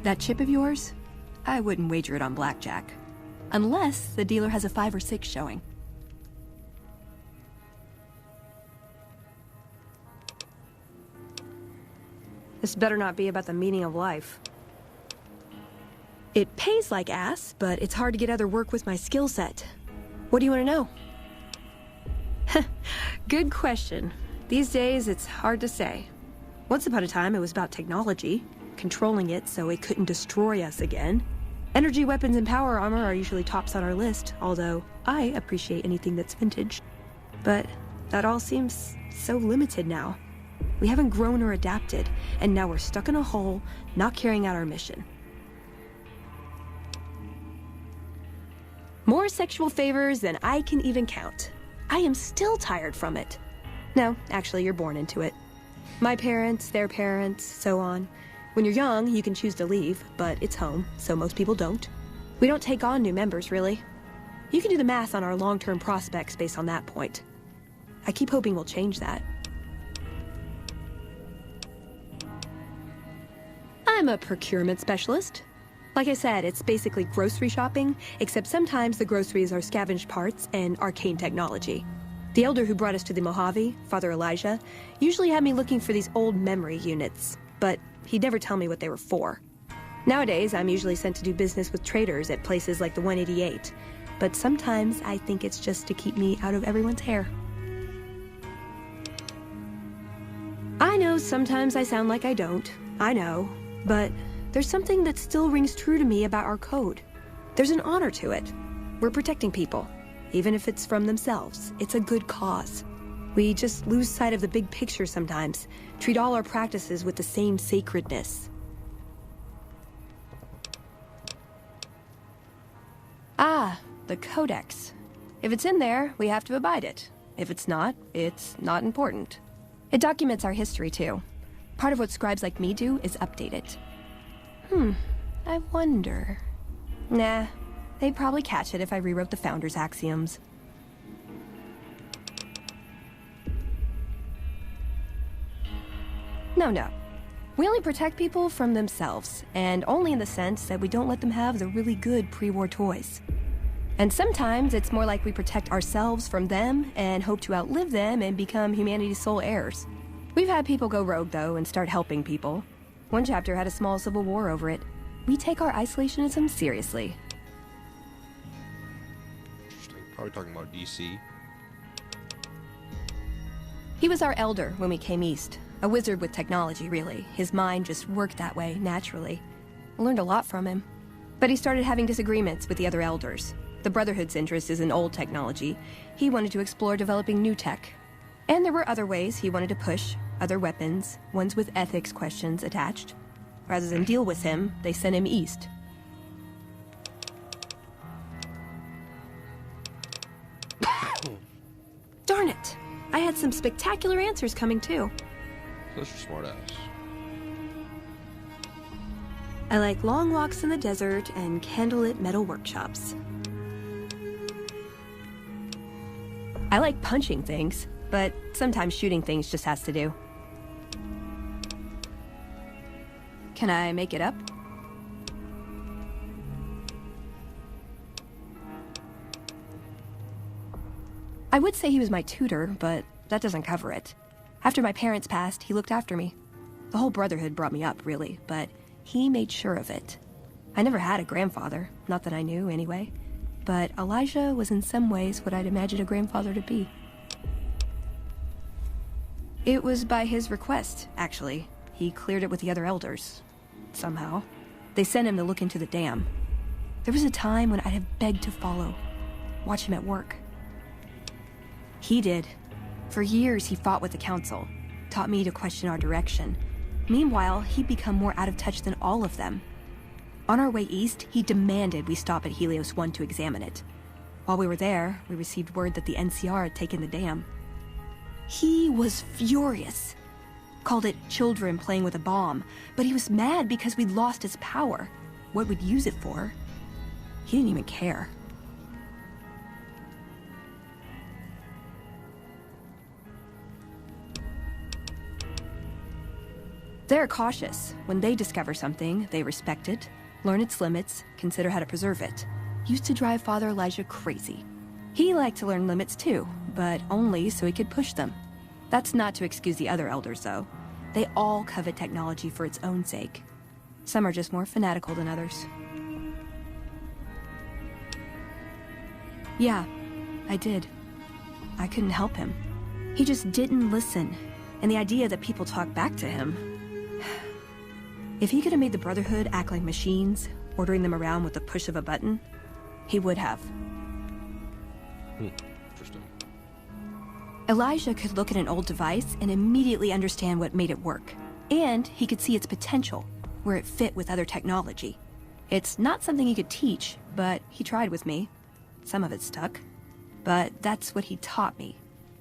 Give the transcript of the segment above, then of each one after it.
That chip of yours? I wouldn't wager it on blackjack. Unless the dealer has a 5 or 6 showing. This better not be about the meaning of life. It pays like ass, but it's hard to get other work with my skill set. What do you want to know? Good question. These days, it's hard to say. Once upon a time, it was about technology, controlling it so it couldn't destroy us again. Energy weapons and power armor are usually tops on our list, although I appreciate anything that's vintage. But that all seems so limited now. We haven't grown or adapted, and now we're stuck in a hole, not carrying out our mission. More sexual favors than I can even count. I am still tired from it. No, actually, you're born into it. My parents, their parents, so on. When you're young, you can choose to leave, but it's home, so most people don't. We don't take on new members, really. You can do the math on our long-term prospects based on that point. I keep hoping we'll change that. I'm a procurement specialist. Like I said, it's basically grocery shopping, except sometimes the groceries are scavenged parts and arcane technology. The elder who brought us to the Mojave, Father Elijah, usually had me looking for these old memory units, but he'd never tell me what they were for. Nowadays, I'm usually sent to do business with traders at places like the 188, but sometimes I think it's just to keep me out of everyone's hair. I know sometimes I sound like I don't, I know, but there's something that still rings true to me about our code. There's an honor to it. We're protecting people. Even if it's from themselves, it's a good cause. We just lose sight of the big picture sometimes, treat all our practices with the same sacredness. Ah, the Codex. If it's in there, we have to abide it. If it's not not important. It documents our history, too. Part of what scribes like me do is update it. I wonder... Nah, they'd probably catch it if I rewrote the Founder's axioms. No. We only protect people from themselves, and only in the sense that we don't let them have the really good pre-war toys. And sometimes it's more like we protect ourselves from them and hope to outlive them and become humanity's sole heirs. We've had people go rogue, though, and start helping people. One chapter had a small civil war over it. We take our isolationism seriously. Interesting. Probably talking about DC. He was our elder when we came east. A wizard with technology, really. His mind just worked that way, naturally. I learned a lot from him. But he started having disagreements with the other elders. The Brotherhood's interest is in old technology. He wanted to explore developing new tech. And there were other ways he wanted to push, other weapons, ones with ethics questions attached. Rather than deal with him, they sent him east. Darn it! I had some spectacular answers coming too. Such a smart ass. I like long walks in the desert and candlelit metal workshops. I like punching things, but sometimes shooting things just has to do. Can I make it up? I would say he was my tutor, but that doesn't cover it. After my parents passed, he looked after me. The whole Brotherhood brought me up, really, but he made sure of it. I never had a grandfather, not that I knew anyway, but Elijah was in some ways what I'd imagined a grandfather to be. It was by his request, actually. He cleared it with the other elders. Somehow. They sent him to look into the dam. There was a time when I'd have begged to follow, watch him at work. He did. For years, he fought with the Council, taught me to question our direction. Meanwhile, he'd become more out of touch than all of them. On our way east, he demanded we stop at Helios 1 to examine it. While we were there, we received word that the NCR had taken the dam. He was furious. Called it children playing with a bomb, but he was mad because we'd lost its power. What we'd use it for. He didn't even care. They're cautious. When they discover something, they respect it, learn its limits, consider how to preserve it. Used to drive Father Elijah crazy. He liked to learn limits too, but only so he could push them. That's not to excuse the other elders, though. They all covet technology for its own sake. Some are just more fanatical than others. Yeah, I did. I couldn't help him. He just didn't listen, and the idea that people talk back to him... If he could have made the Brotherhood act like machines, ordering them around with the push of a button, he would have. Interesting. Elijah could look at an old device and immediately understand what made it work. And he could see its potential, where it fit with other technology. It's not something he could teach, but he tried with me. Some of it stuck. But that's what he taught me.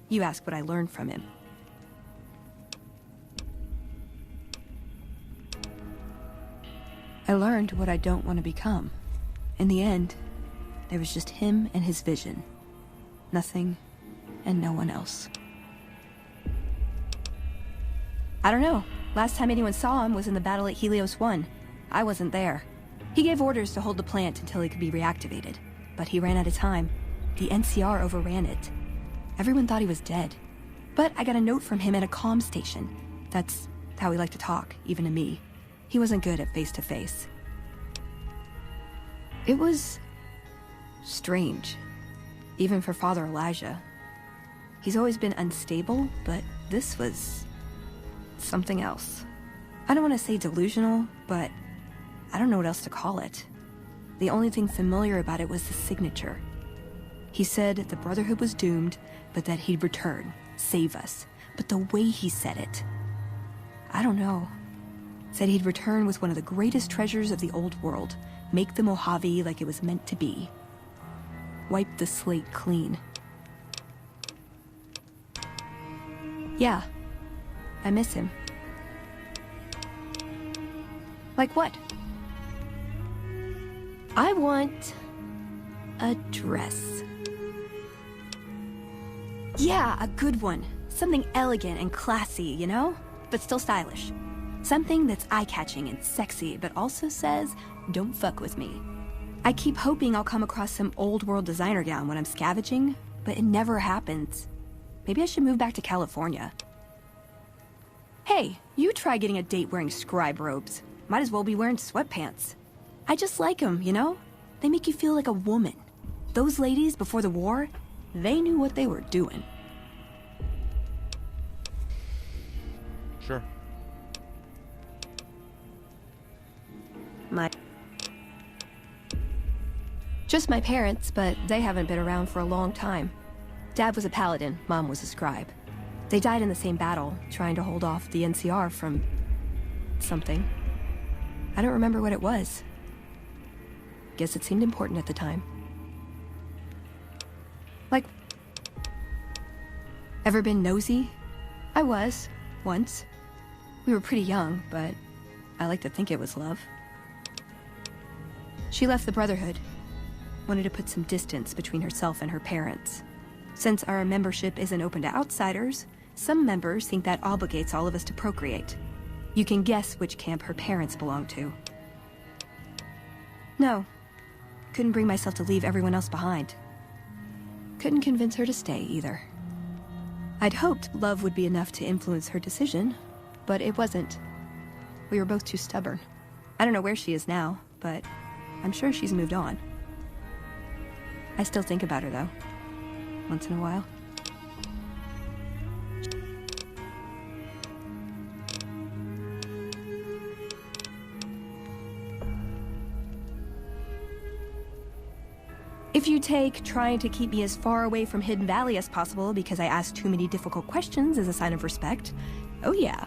You ask what I learned from him. I learned what I don't want to become. In the end, there was just him and his vision. Nothing and no one else. I don't know. Last time anyone saw him was in the battle at Helios 1. I wasn't there. He gave orders to hold the plant until it could be reactivated. But he ran out of time. The NCR overran it. Everyone thought he was dead. But I got a note from him at a comm station. That's how he liked to talk, even to me. He wasn't good at face-to-face. It was... strange. Even for Father Elijah. He's always been unstable, but this was... something else. I don't want to say delusional, but I don't know what else to call it. The only thing familiar about it was the signature. He said the Brotherhood was doomed, but that he'd return, save us. But the way he said it... I don't know. Said he'd return with one of the greatest treasures of the old world, make the Mojave like it was meant to be. Wipe the slate clean. Yeah, I miss him. Like what? I want a dress. Yeah, a good one. Something elegant and classy, you know? But still stylish. Something that's eye-catching and sexy, but also says, don't fuck with me. I keep hoping I'll come across some old-world designer gown when I'm scavenging, but it never happens. Maybe I should move back to California. Hey, you try getting a date wearing scribe robes. Might as well be wearing sweatpants. I just like them, you know? They make you feel like a woman. Those ladies, before the war, they knew what they were doing. Sure. Just my parents, but they haven't been around for a long time. Dad was a paladin, Mom was a scribe. They died in the same battle, trying to hold off the NCR from... something. I don't remember what it was. Guess it seemed important at the time. Like... Ever been nosy? I was, once. We were pretty young, but I like to think it was love. She left the Brotherhood. Wanted to put some distance between herself and her parents. Since our membership isn't open to outsiders, some members think that obligates all of us to procreate. You can guess which camp her parents belong to. No. Couldn't bring myself to leave everyone else behind. Couldn't convince her to stay, either. I'd hoped love would be enough to influence her decision, but it wasn't. We were both too stubborn. I don't know where she is now, but I'm sure she's moved on. I still think about her, though. Once in a while. If you take trying to keep me as far away from Hidden Valley as possible because I ask too many difficult questions as a sign of respect, oh yeah.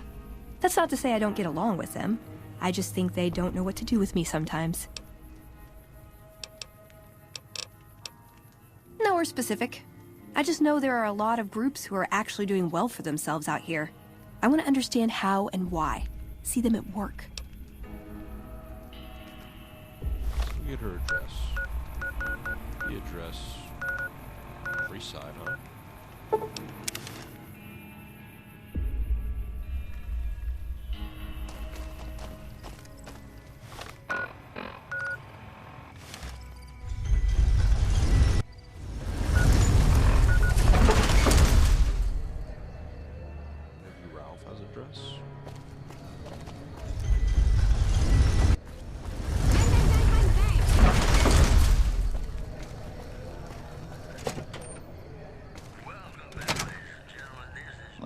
That's not to say I don't get along with them. I just think they don't know what to do with me sometimes. Nowhere specific. I just know there are a lot of groups who are actually doing well for themselves out here. I want to understand how and why. See them at work. Get her address. The address. Freeside, huh?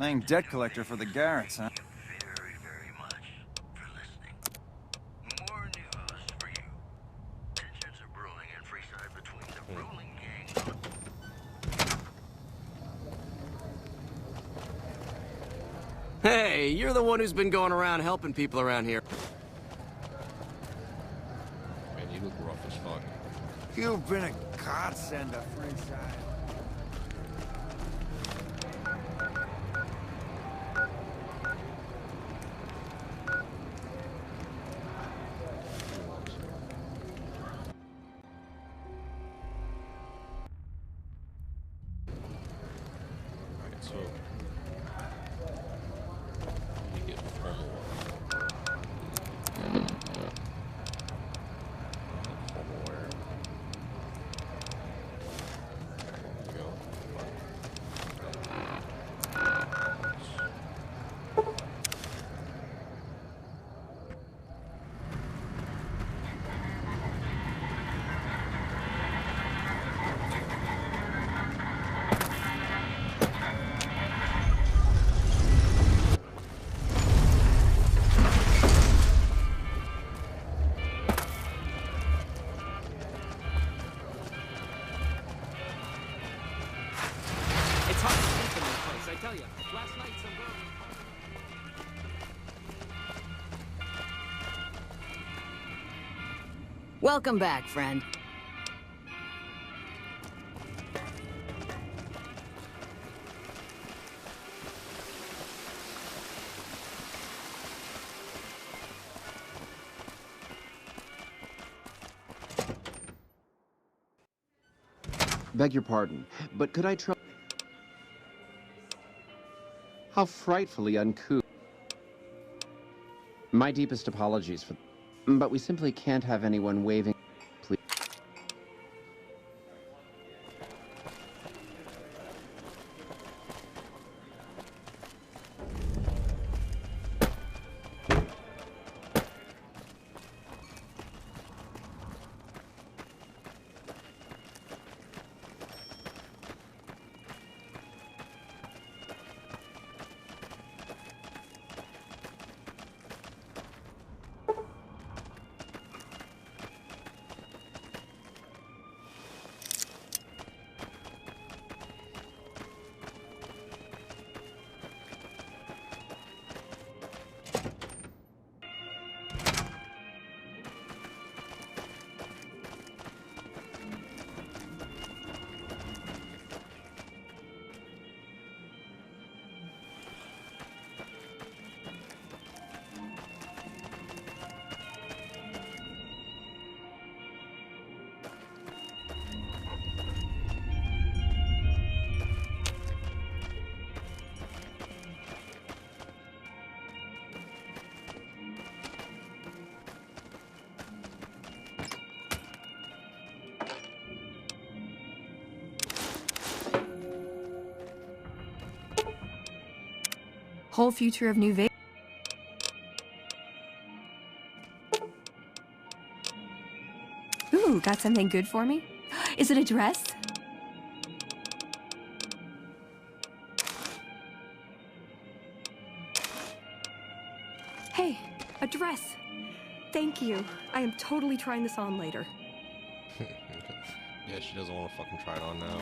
Playing debt collector for the Garretts, huh? Very, very much for listening. More news for you. Tensions are brewing in Freeside between the ruling gang. Hey, you're the one who's been going around helping people around here. Man, you look rough as fuck. You've been a godsend to Freeside. Alright, so... Let me get formal. Formal wear. There we go. It's hard to sleep in this place, I tell you. Last night some girl... Welcome back, friend. Beg your pardon, but could I try? How frightfully uncouth. My deepest apologies for... But we simply can't have anyone waving... Please. Whole future of New Vegas. Ooh, got something good for me? Is it a dress? Hey, a dress. Thank you. I am totally trying this on later. Yeah, she doesn't want to fucking try it on now.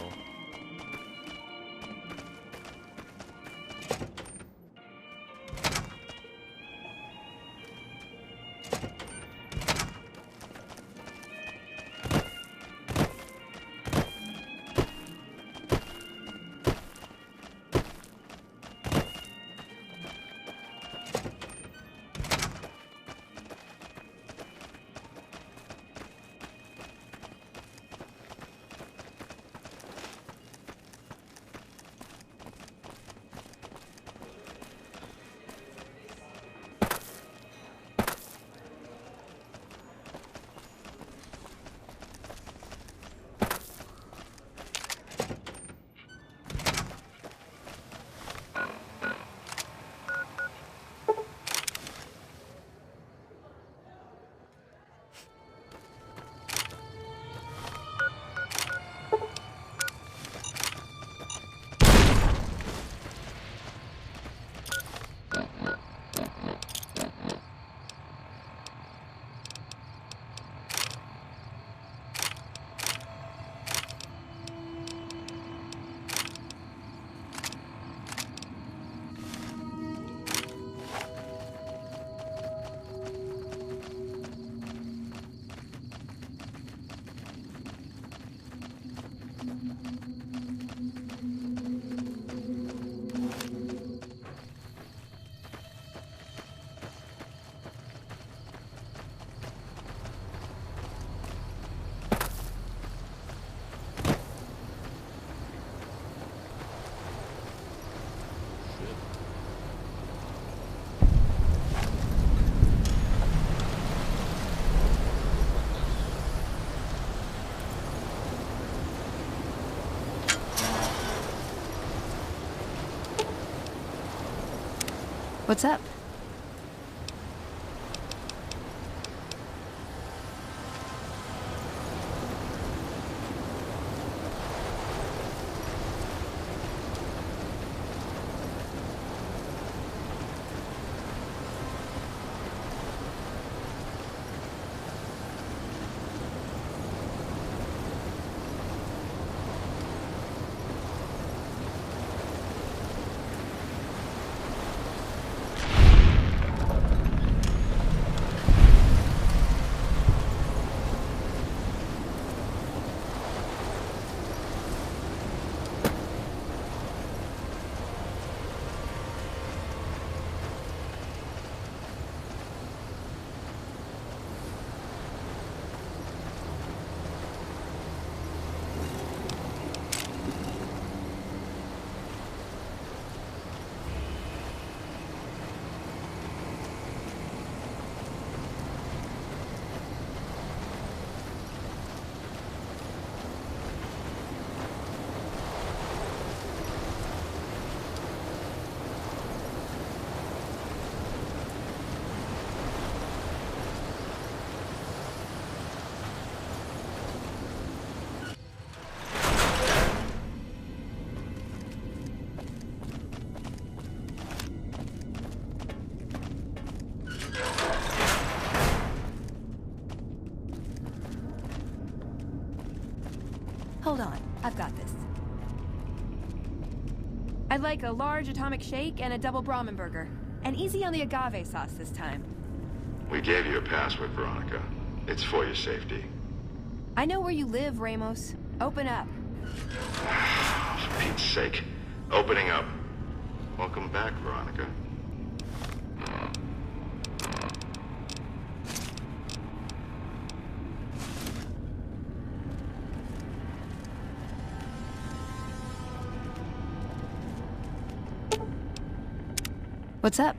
What's up? Hold on, I've got this. I'd like a large atomic shake and a double Brahmin burger. And easy on the agave sauce this time. We gave you a password, Veronica. It's for your safety. I know where you live, Ramos. Open up. For Pete's sake. Opening up. Welcome back, Veronica. What's up?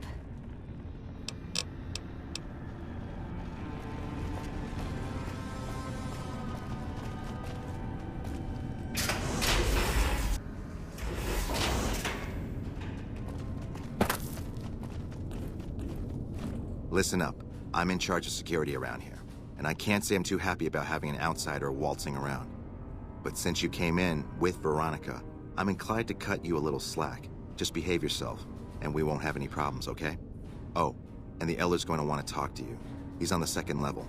Listen up. I'm in charge of security around here, and I can't say I'm too happy about having an outsider waltzing around. But since you came in with Veronica, I'm inclined to cut you a little slack. Just behave yourself, and we won't have any problems, okay? Oh, and the Elder's going to want to talk to you. He's on the 2nd level.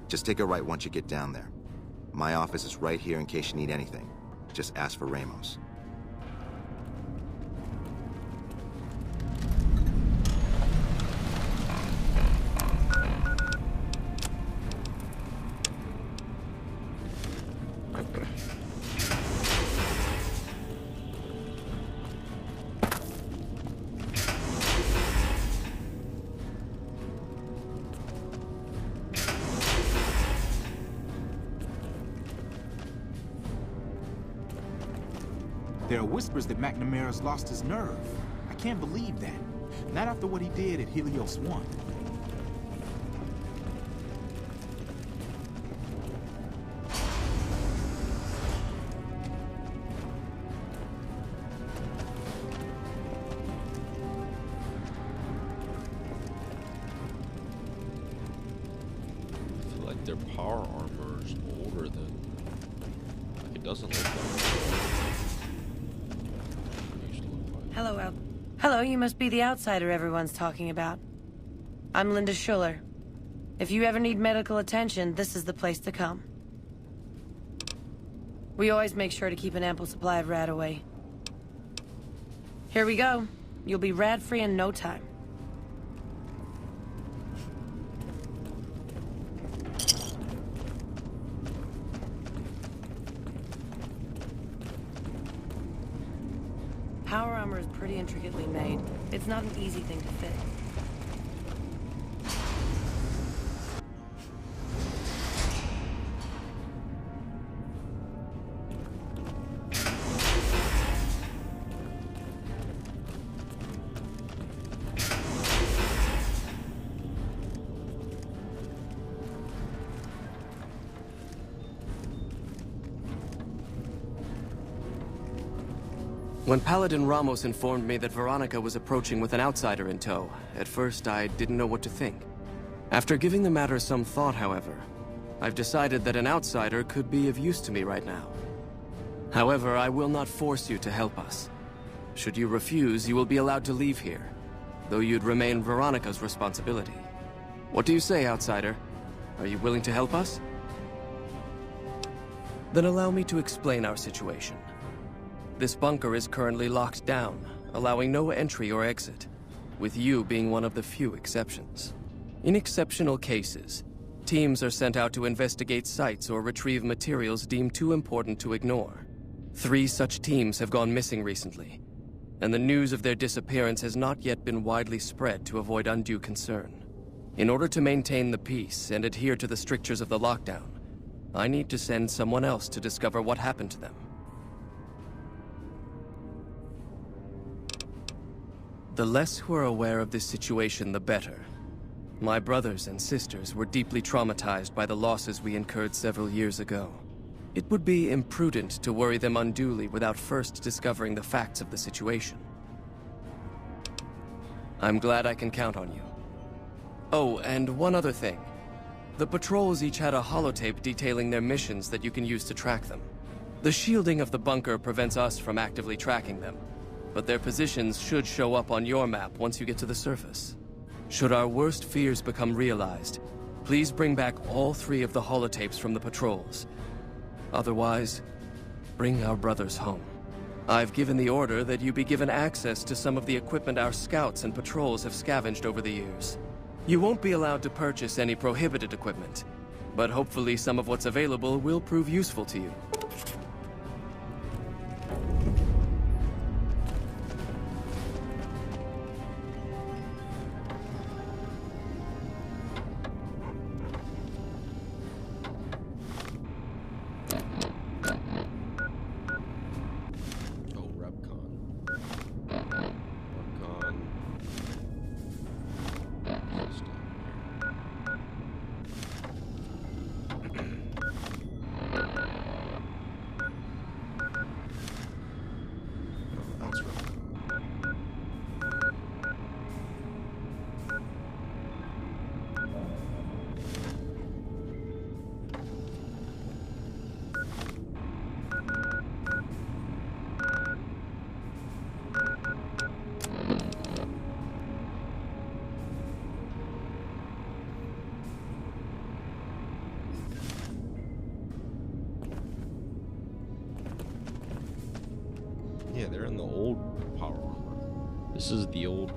Just take a right once you get down there. My office is right here in case you need anything. Just ask for Ramos. There are whispers that McNamara's lost his nerve. I can't believe that. Not after what he did at Helios 1. I feel like their power armor is older than... Like, it doesn't look like... Hello, El. Hello, you must be the outsider everyone's talking about. I'm Linda Schuller. If you ever need medical attention, this is the place to come. We always make sure to keep an ample supply of Radaway. Here we go. You'll be rad-free in no time. power armor is pretty intricately made. It's not an easy thing to fit. When Paladin Ramos informed me that Veronica was approaching with an outsider in tow, at first I didn't know what to think. After giving the matter some thought, however, I've decided that an outsider could be of use to me right now. However, I will not force you to help us. Should you refuse, you will be allowed to leave here, though you'd remain Veronica's responsibility. What do you say, outsider? Are you willing to help us? Then allow me to explain our situation. This bunker is currently locked down, allowing no entry or exit, with you being one of the few exceptions. In exceptional cases, teams are sent out to investigate sites or retrieve materials deemed too important to ignore. 3 such teams have gone missing recently, and the news of their disappearance has not yet been widely spread to avoid undue concern. In order to maintain the peace and adhere to the strictures of the lockdown, I need to send someone else to discover what happened to them. The less who are aware of this situation, the better. My brothers and sisters were deeply traumatized by the losses we incurred several years ago. It would be imprudent to worry them unduly without first discovering the facts of the situation. I'm glad I can count on you. Oh, and one other thing. The patrols each had a holotape detailing their missions that you can use to track them. The shielding of the bunker prevents us from actively tracking them, but their positions should show up on your map once you get to the surface. Should our worst fears become realized, please bring back all 3 of the holotapes from the patrols. Otherwise, bring our brothers home. I've given the order that you be given access to some of the equipment our scouts and patrols have scavenged over the years. You won't be allowed to purchase any prohibited equipment, but hopefully some of what's available will prove useful to you. Yeah, they're in the old power armor. This is the old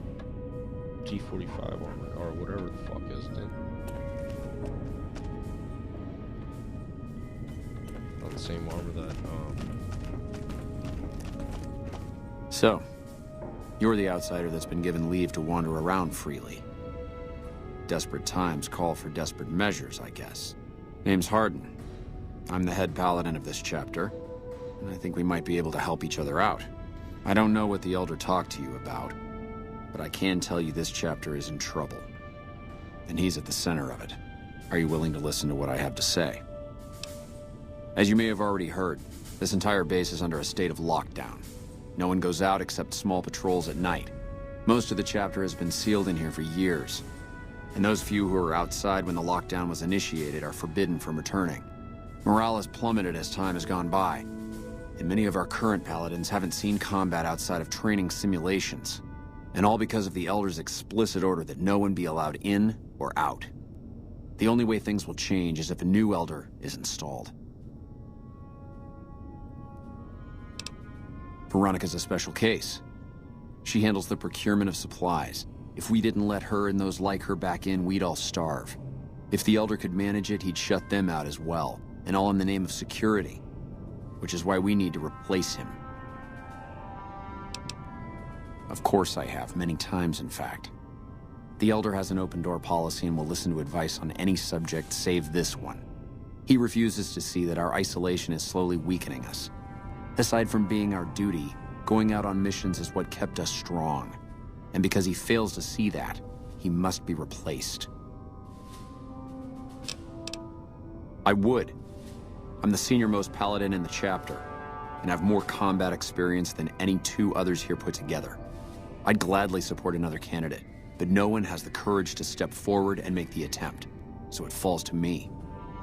G45 armor, or whatever the fuck, isn't it? Not the same armor that, So, you're the outsider that's been given leave to wander around freely. Desperate times call for desperate measures, I guess. Name's Hardin. I'm the head paladin of this chapter, and I think we might be able to help each other out. I don't know what the Elder talked to you about, but I can tell you this chapter is in trouble. And he's at the center of it. Are you willing to listen to what I have to say? As you may have already heard, this entire base is under a state of lockdown. No one goes out except small patrols at night. Most of the chapter has been sealed in here for years, and those few who were outside when the lockdown was initiated are forbidden from returning. Morale has plummeted as time has gone by, and many of our current paladins haven't seen combat outside of training simulations, and all because of the Elder's explicit order that no one be allowed in or out. The only way things will change is if a new Elder is installed. Veronica's a special case. She handles the procurement of supplies. If we didn't let her and those like her back in, we'd all starve. If the Elder could manage it, he'd shut them out as well, and all in the name of security. Which is why we need to replace him. Of course I have, many times in fact. The Elder has an open-door policy and will listen to advice on any subject save this one. He refuses to see that our isolation is slowly weakening us. Aside from being our duty, going out on missions is what kept us strong. And because he fails to see that, he must be replaced. I would. I'm the senior-most paladin in the chapter, and have more combat experience than any 2 others here put together. I'd gladly support another candidate, but no one has the courage to step forward and make the attempt, so it falls to me.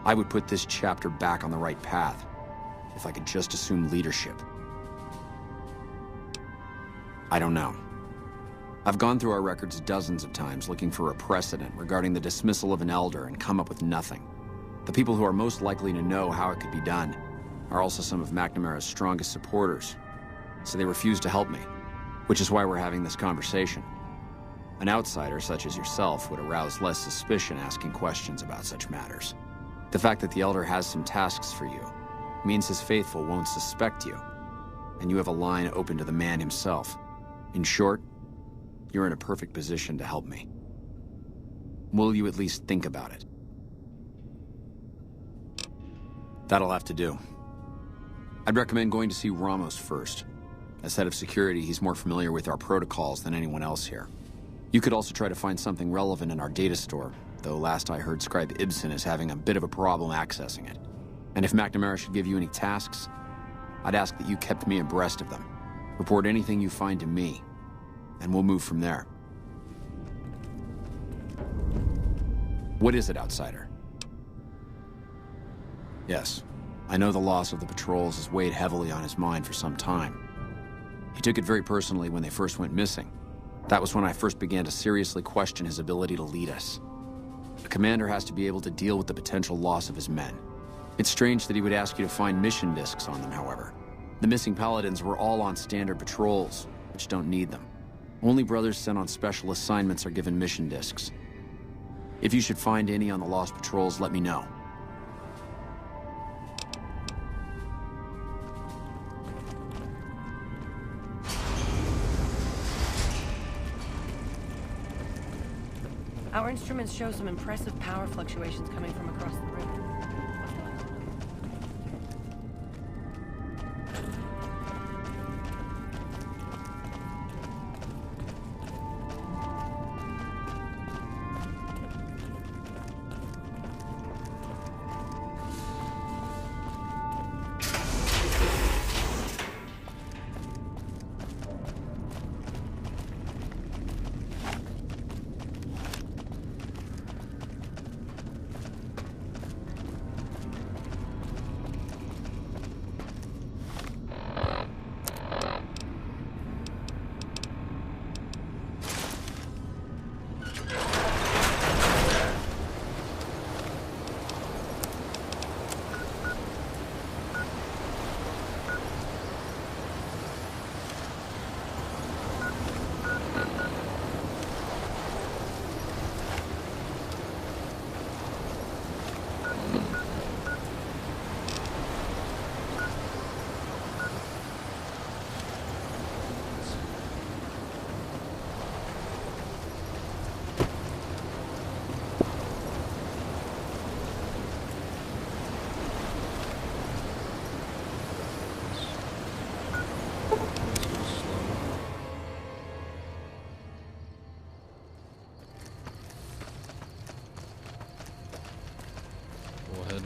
I would put this chapter back on the right path, if I could just assume leadership. I don't know. I've gone through our records dozens of times looking for a precedent regarding the dismissal of an elder and come up with nothing. The people who are most likely to know how it could be done are also some of McNamara's strongest supporters, so they refuse to help me, which is why we're having this conversation. An outsider such as yourself would arouse less suspicion asking questions about such matters. The fact that the Elder has some tasks for you means his faithful won't suspect you, and you have a line open to the man himself. In short, you're in a perfect position to help me. Will you at least think about it? That'll have to do. I'd recommend going to see Ramos first. As head of security, he's more familiar with our protocols than anyone else here. You could also try to find something relevant in our data store, though last I heard Scribe Ibsen is having a bit of a problem accessing it. And if McNamara should give you any tasks, I'd ask that you kept me abreast of them. Report anything you find to me, and we'll move from there. What is it, Outsider? Yes, I know the loss of the patrols has weighed heavily on his mind for some time. He took it very personally when they first went missing. That was when I first began to seriously question his ability to lead us. A commander has to be able to deal with the potential loss of his men. It's strange that he would ask you to find mission discs on them, however. The missing paladins were all on standard patrols, which don't need them. Only brothers sent on special assignments are given mission discs. If you should find any on the lost patrols, let me know. Our instruments show some impressive power fluctuations coming from across the river.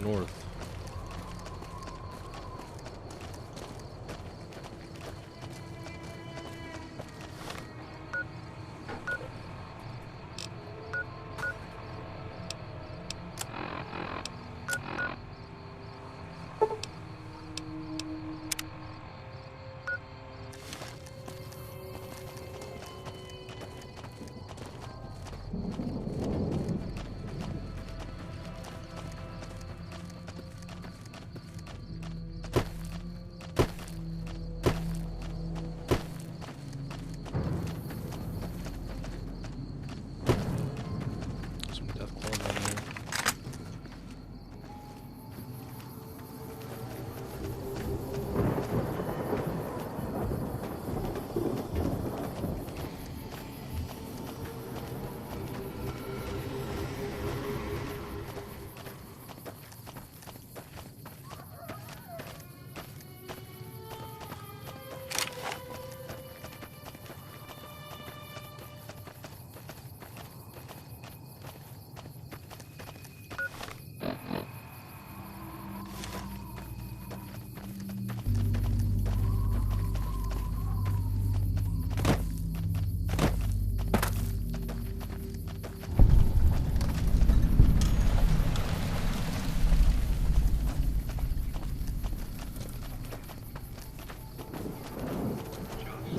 North.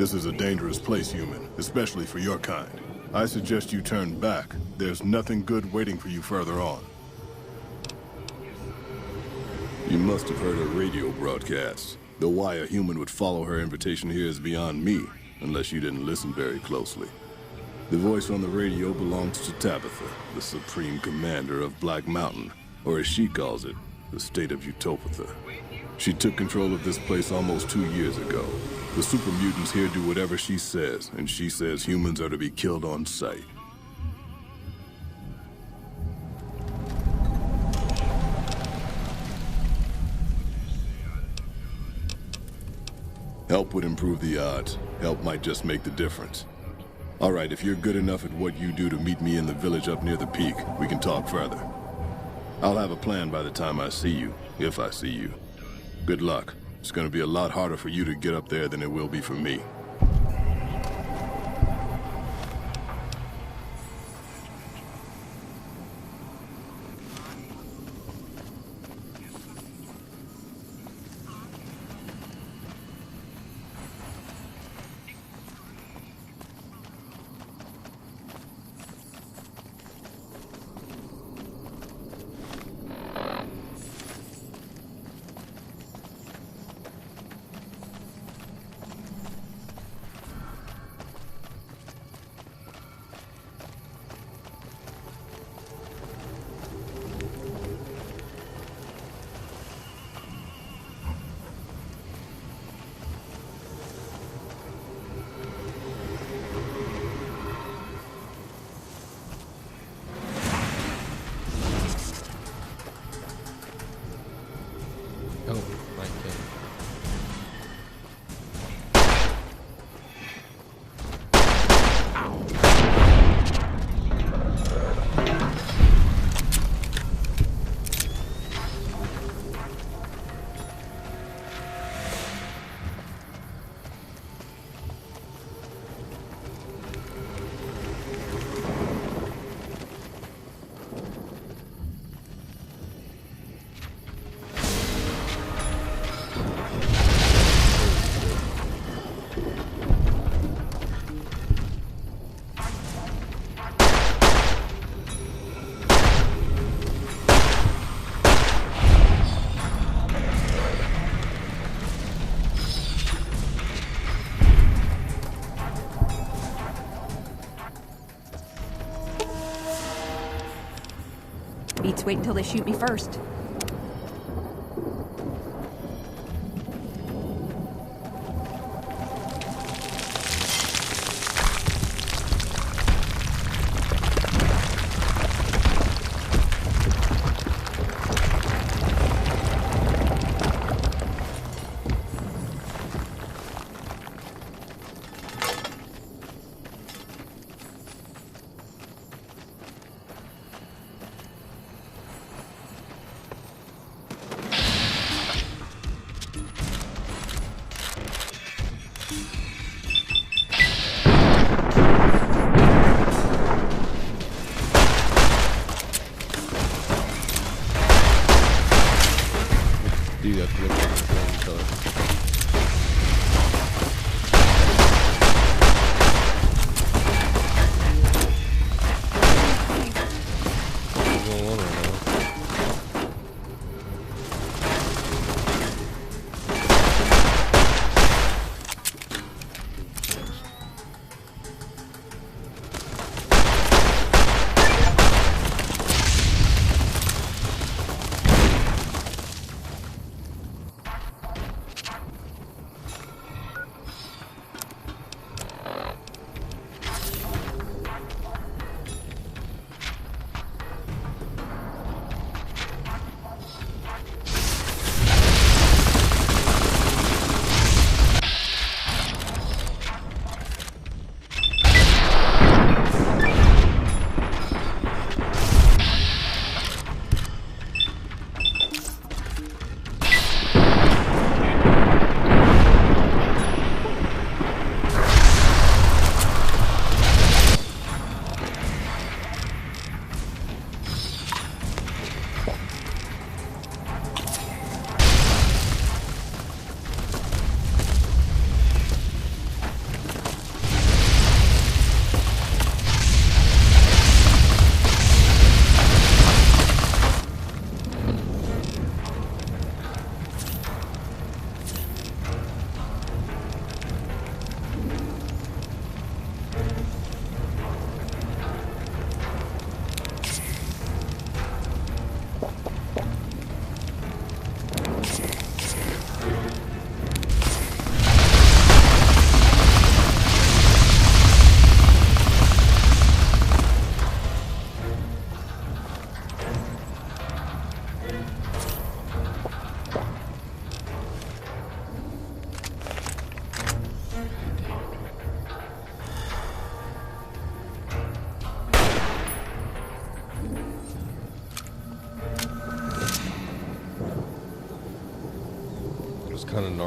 This is a dangerous place, human, especially for your kind. I suggest you turn back. There's nothing good waiting for you further on. You must have heard her radio broadcast. Though why a human would follow her invitation here is beyond me, unless you didn't listen very closely. The voice on the radio belongs to Tabitha, the supreme commander of Black Mountain, or as she calls it, the state of Utopatha. She took control of this place almost 2 years ago. The super mutants here do whatever she says, and she says humans are to be killed on sight. Help would improve the odds. Help might just make the difference. All right, if you're good enough at what you do to meet me in the village up near the peak, we can talk further. I'll have a plan by the time I see you, if I see you. Good luck. It's gonna be a lot harder for you to get up there than it will be for me. Beats wait until they shoot me first.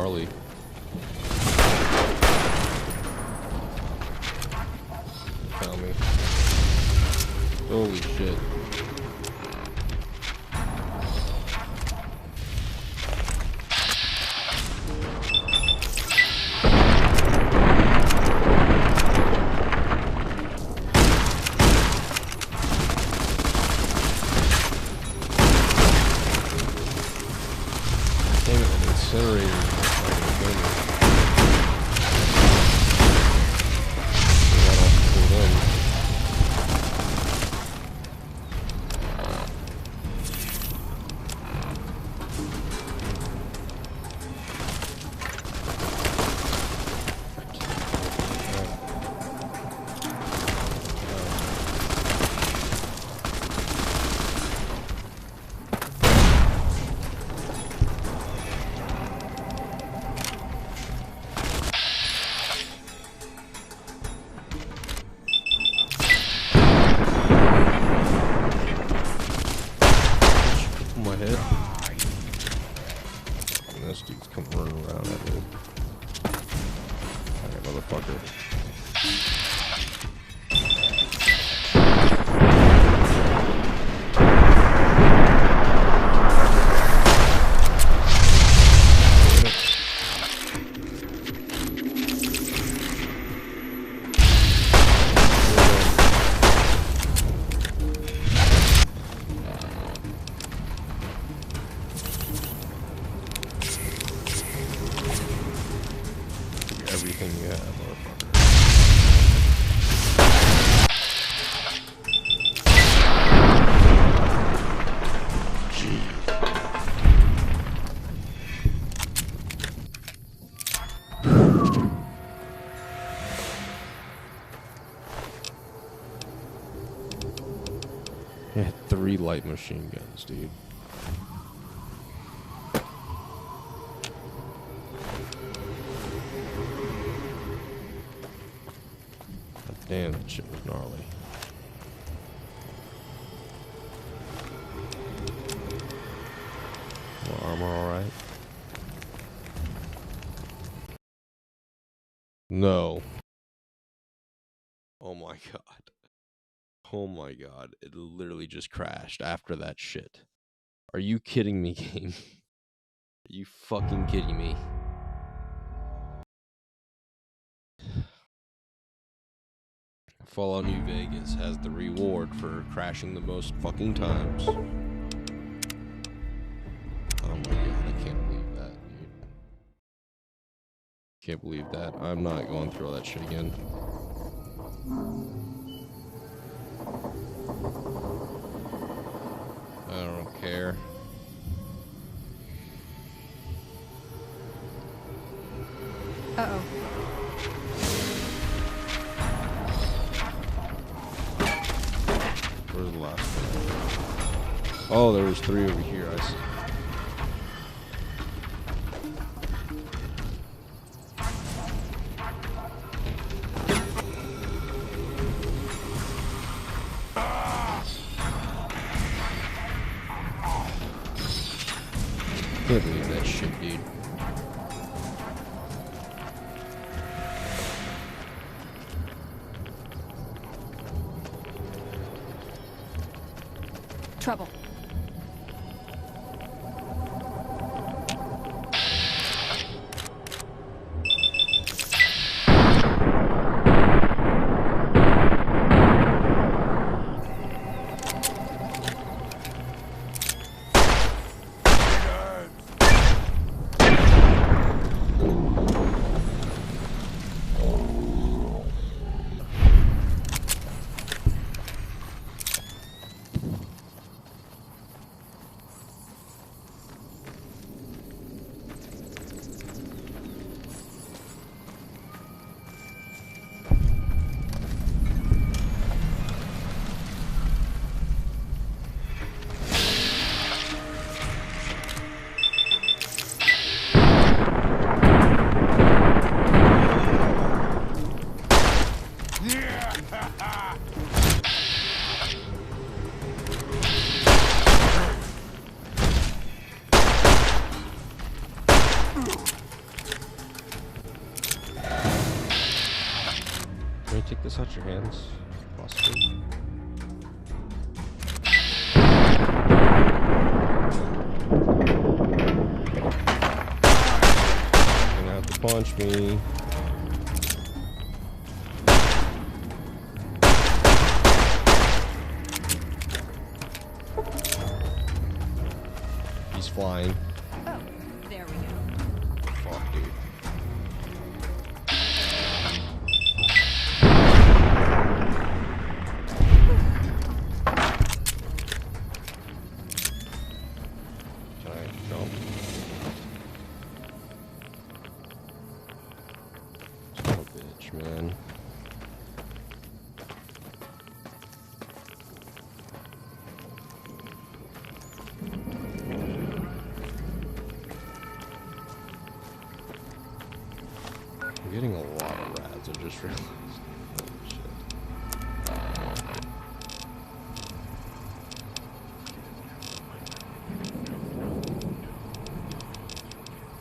gnarly. Found me. Holy shit. Yeah, 3 light machine guns, dude. Damn, that shit was gnarly. Well, armor alright? No. Oh my god. Oh my god. It literally just crashed after that shit. Are you kidding me, game? Are you fucking kidding me? Fallout New Vegas has the reward for crashing the most fucking times. Oh my god, I can't believe that, dude. Can't believe that. I'm not going through all that shit again. I don't care. Uh-oh. Where's the last one? Oh, there was 3 over here, I see. Can't believe that shit, dude. Trouble. touch your hands. Possibly. You're gonna have to punch me. He's flying. Oh, there we go. Fuck, dude. Can I jump? Son of a bitch, man. I'm getting a lot of rats, I just realized. Holy shit.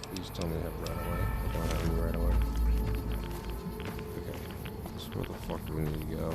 Please tell me I have right away. I don't have any right away. Okay. So where the fuck do we need to go?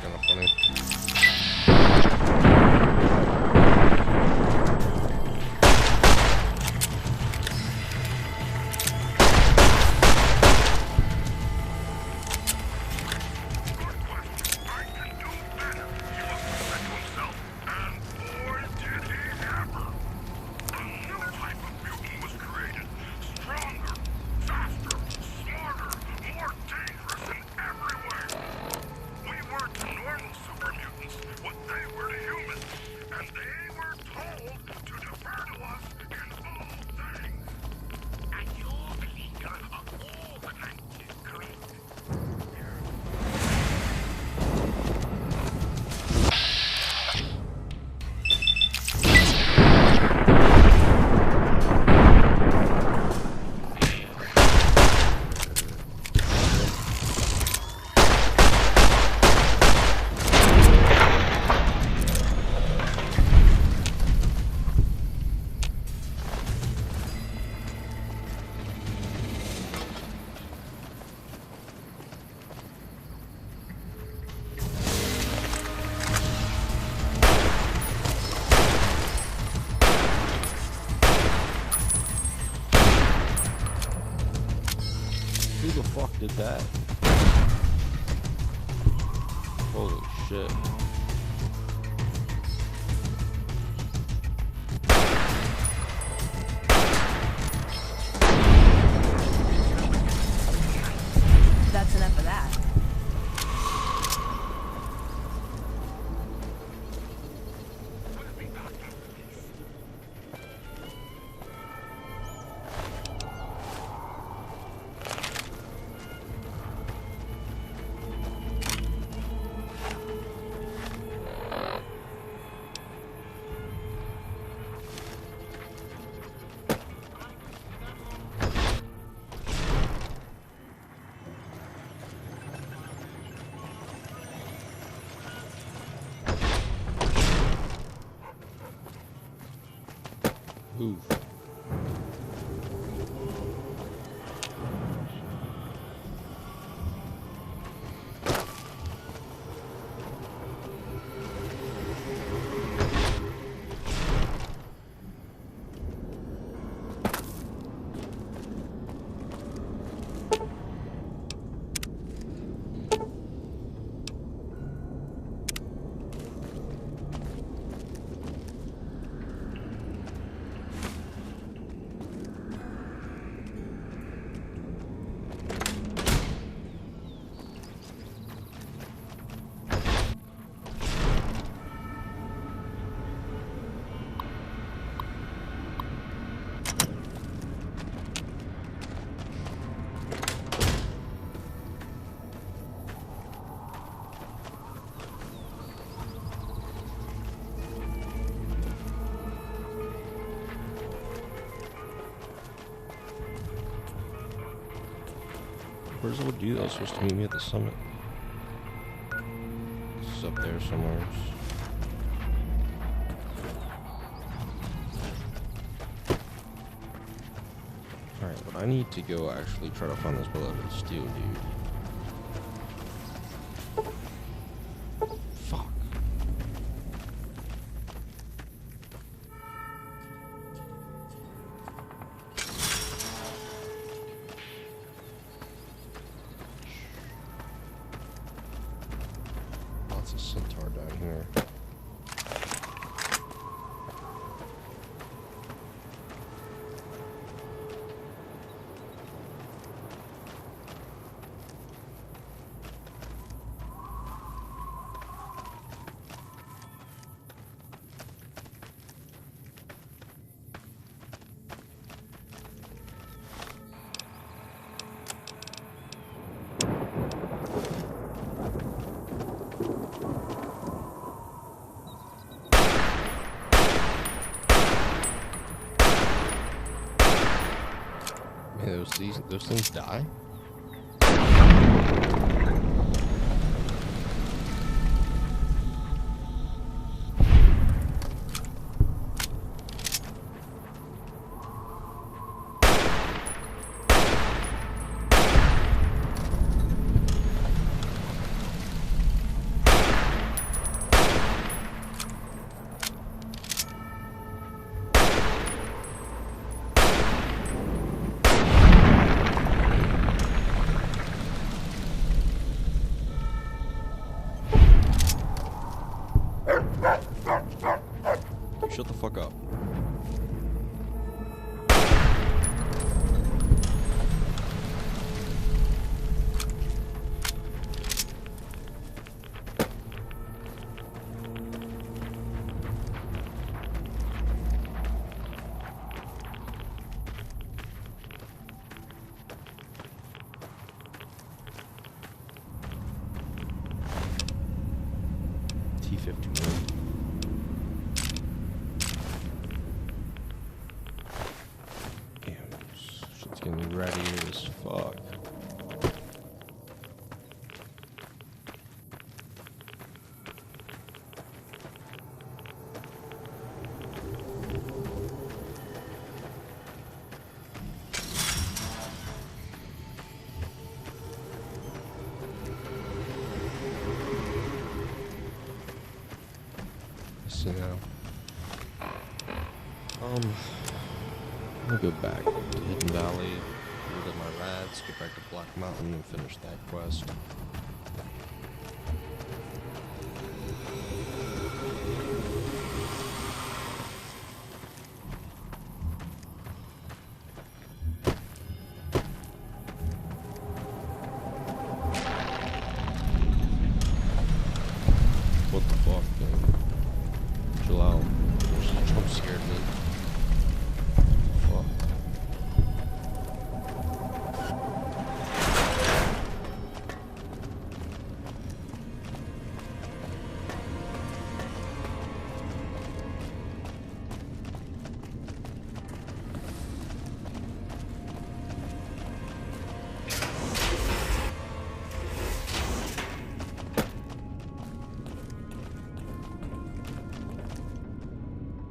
Kind of funny. Who the fuck did that? Holy shit. That's enough of that. Oof. Where's old Duo supposed to meet me at the summit? It's up there somewhere. Alright, but I need to go actually try to find this beloved steel dude. Fuck. Lots of centaur down here. Man, those things die? Shut the fuck up. T-51. Shit's getting ready as fuck. Let's see now. I'll go back to Hidden Valley, reload my rats, get back to Black Mountain and finish that quest. What the fuck, man? Chill out. She jump scared me.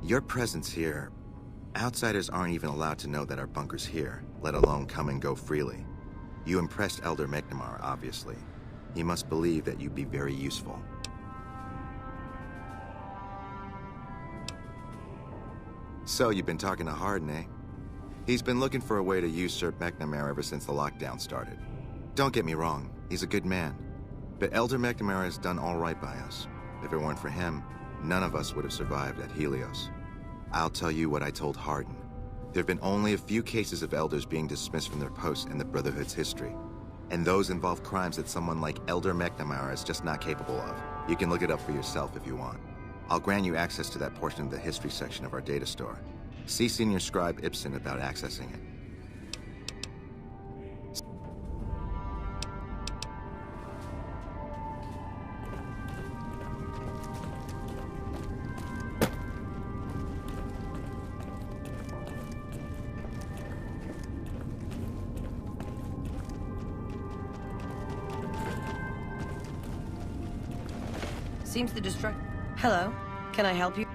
Your presence here, outsiders aren't even allowed to know that our bunker's here, let alone come and go freely. You impressed Elder McNamara, obviously. He must believe that you'd be very useful. So, you've been talking to Hardin, eh? He's been looking for a way to usurp McNamara ever since the lockdown started. Don't get me wrong, he's a good man. But Elder McNamara has done all right by us. If it weren't for him, none of us would have survived at Helios. I'll tell you what I told Hardin. There have been only a few cases of elders being dismissed from their posts in the Brotherhood's history. And those involve crimes that someone like Elder McNamara is just not capable of. You can look it up for yourself if you want. I'll grant you access to that portion of the history section of our data store. See Senior Scribe Ibsen about accessing it. Seems the destruct... Hello, can I help you?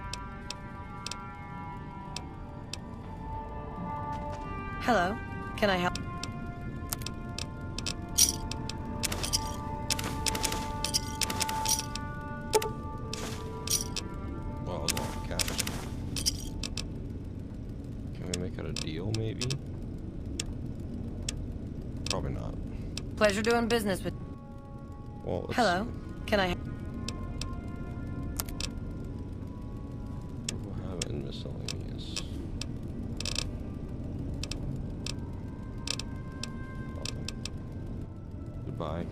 Hello, can I help? Well, I'll go cash. Can we make it a deal, maybe? Probably not. Pleasure doing business with... Well, let's Hello, see. can I... We'll have it in miscellaneous. Nothing. Goodbye.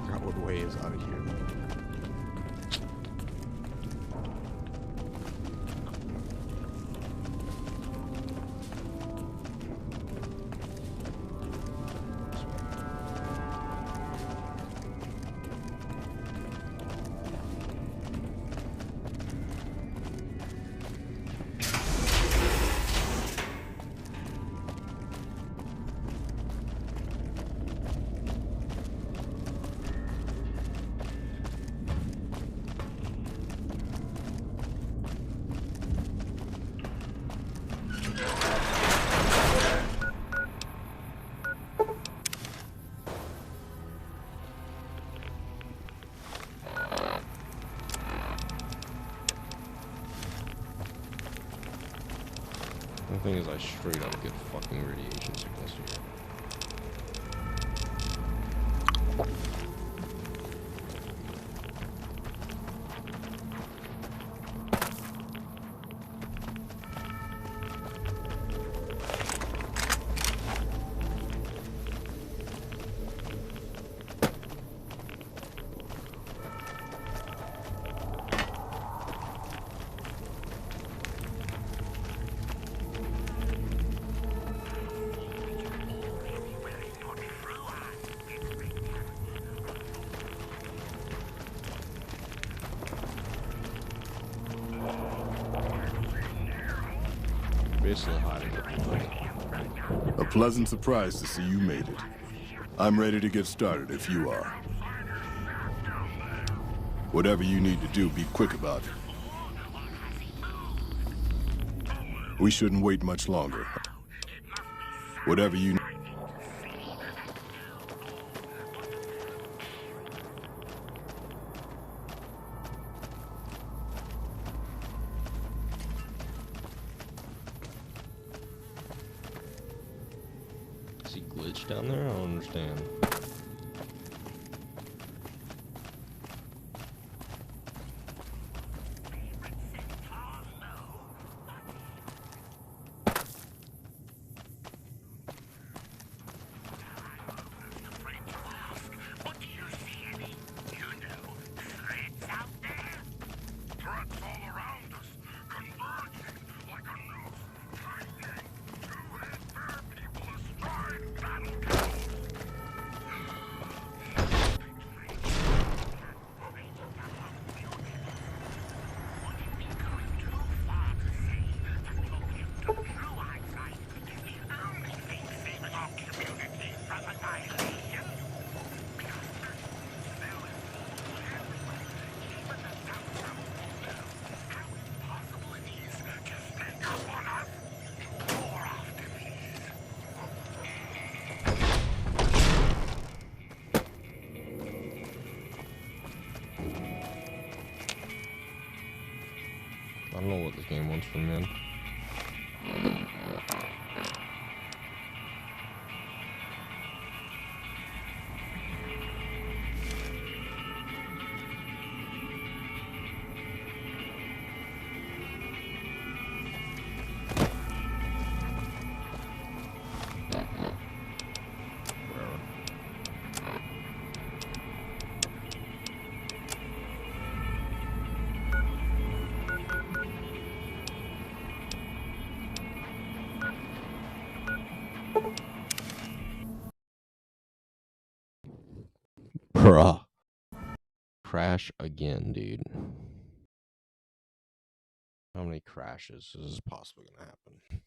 Forgot what way is out of here. The thing is, I straight up get fucking radiation sickness here. Basically hiding it. A pleasant surprise to see you made it. I'm ready to get started if you are. Whatever you need to do, be quick about it. We shouldn't wait much longer. Whatever you... Is he glitched down there? I don't understand. I don't know what this game wants from me. Bruh. crash again, dude. How many crashes is possibly going to happen?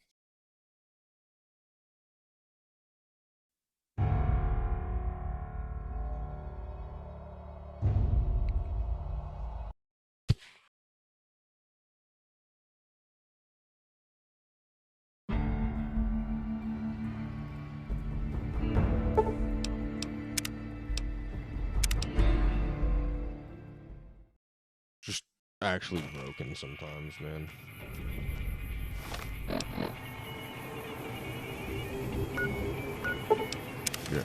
Just actually broken sometimes, man. Yeah.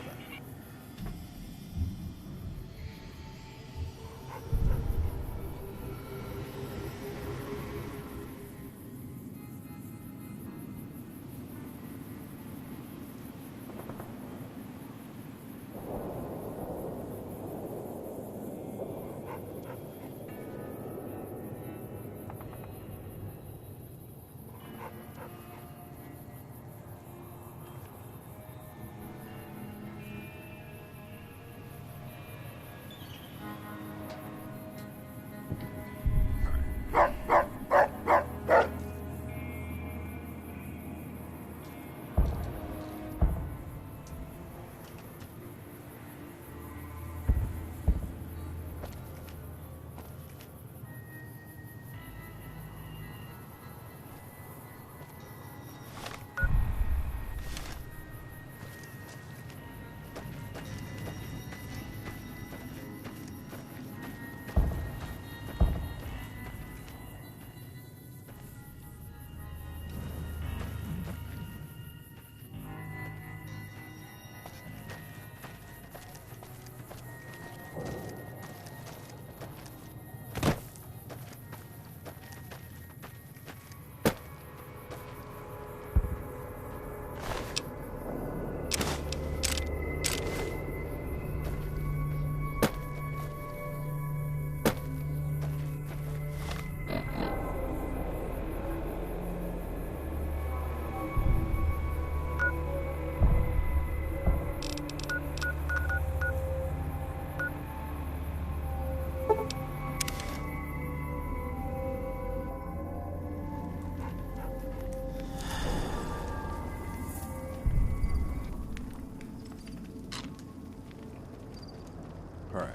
All right.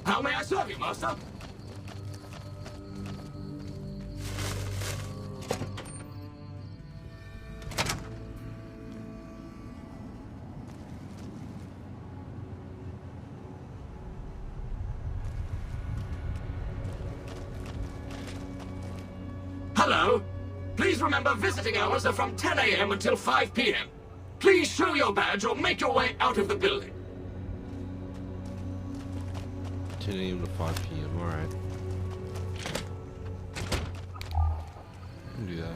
How may I serve you, master? Hello. Please remember visiting hours are from 10 a.m. until 5 p.m. Please show your badge or make your way out of the building. 10 a.m. to 5 p.m. All right. I can do that.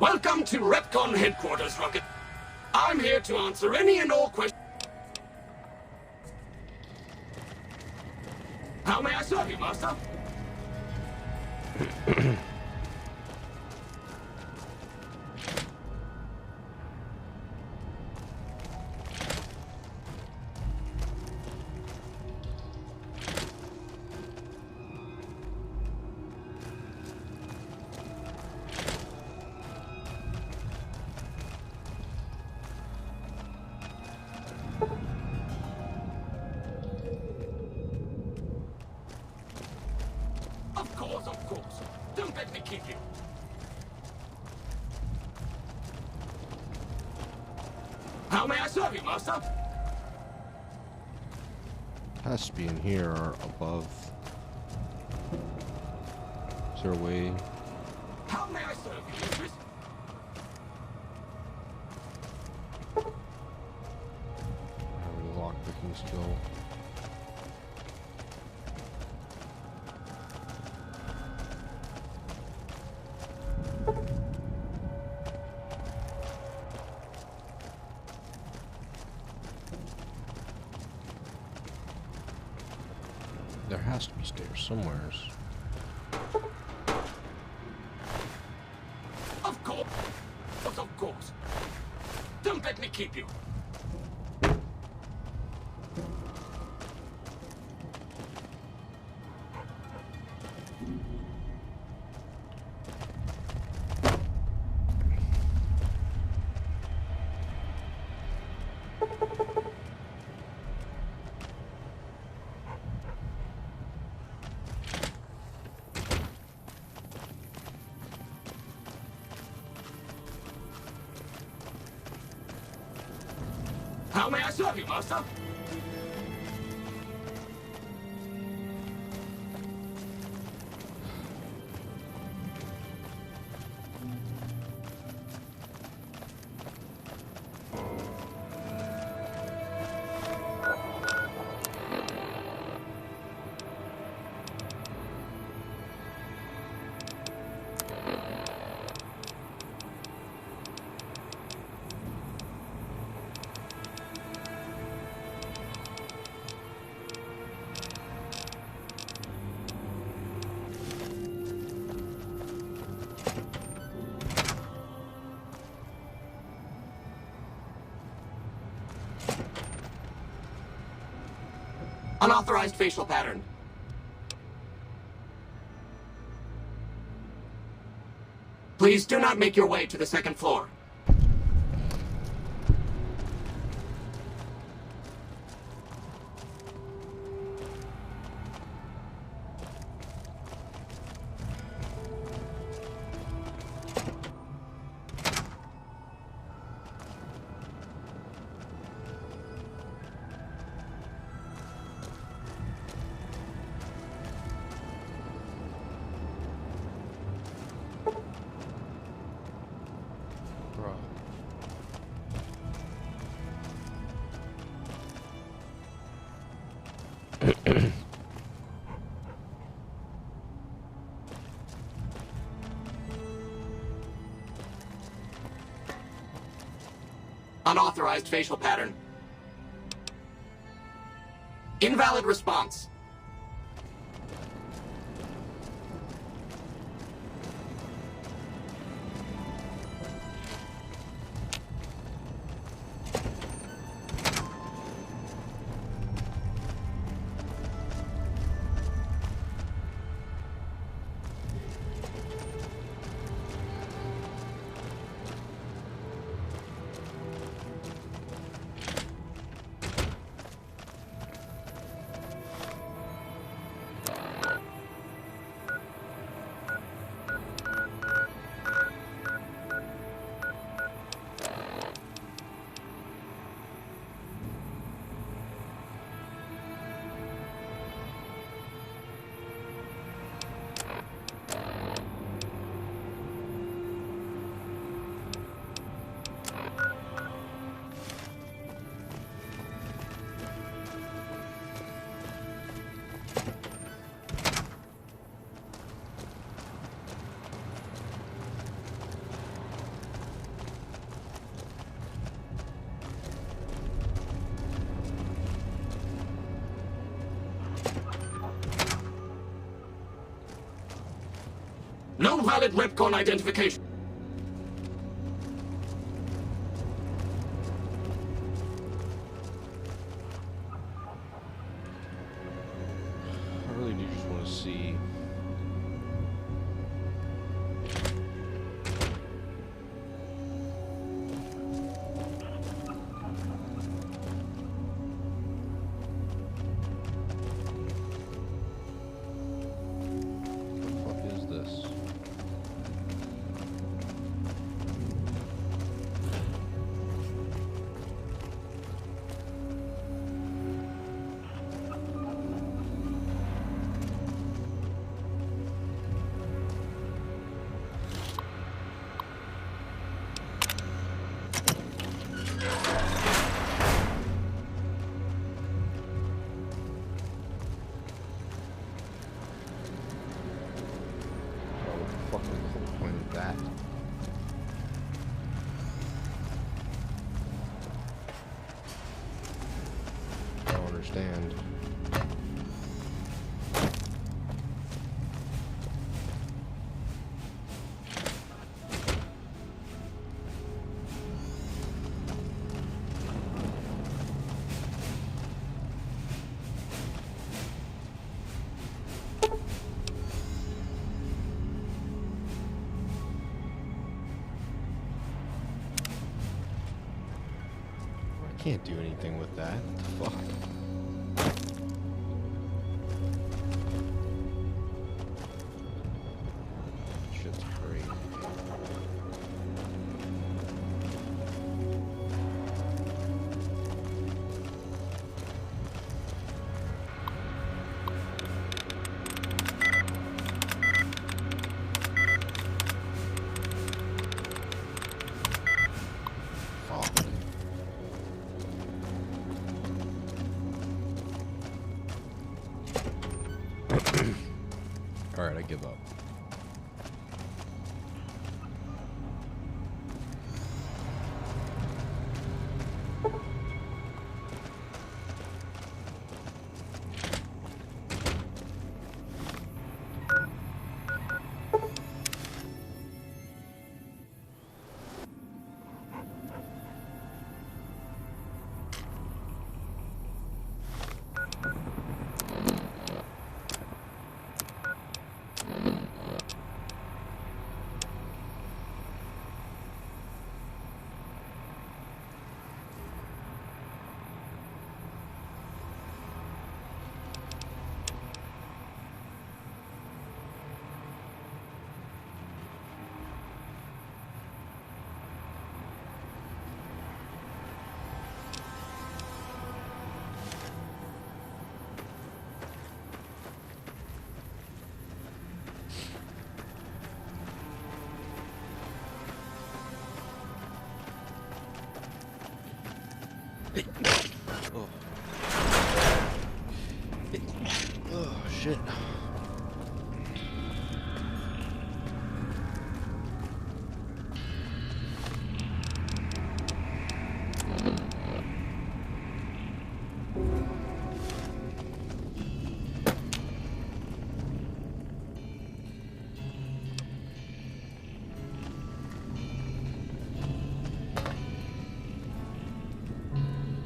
Welcome to Repcon headquarters, Rocket. I'm here to answer any and all questions. How may I serve you, Master? Of course. Don't let me keep you. How may I serve you, Master? Has to be in here or above. Is there a way? How may I serve you, mistress? Where the lockpickings go? There has to be stairs somewheres. Of course. Of course. Don't let me keep you. How may I serve you, Master? Unauthorized facial pattern. Please do not make your way to the second floor. Unauthorized facial pattern. Invalid response. No valid Repcon identification. I really do just want to see. What the fuck is this? Fucking point of that. I don't understand. I can't do anything with that. What the fuck? Shit's crazy. Fuck. Alright, I give up. Oh. Oh, shit.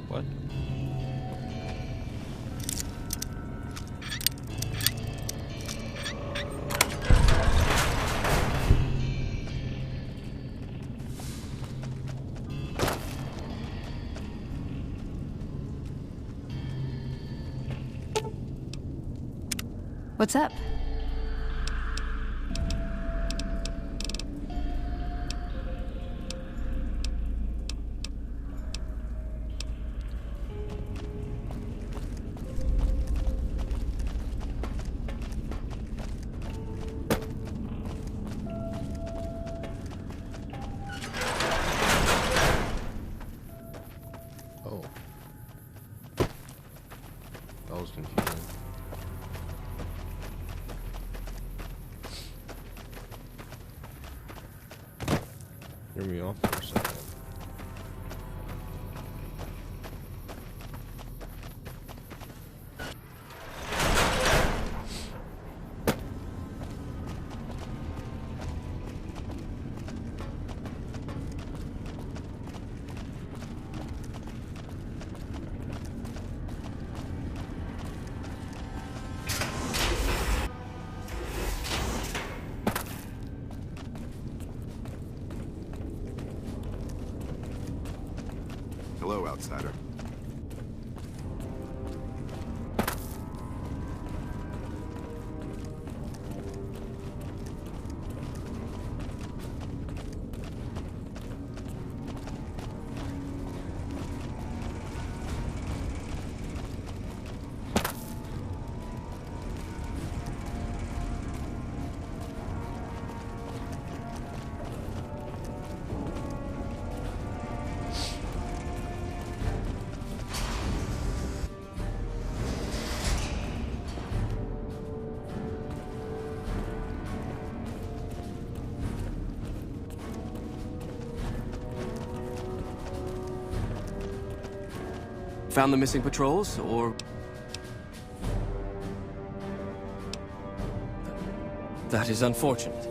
What? What's up? Oh. That was confusing. Threw me off for a second. Hello, outsider. Found the missing patrols, or... That is unfortunate.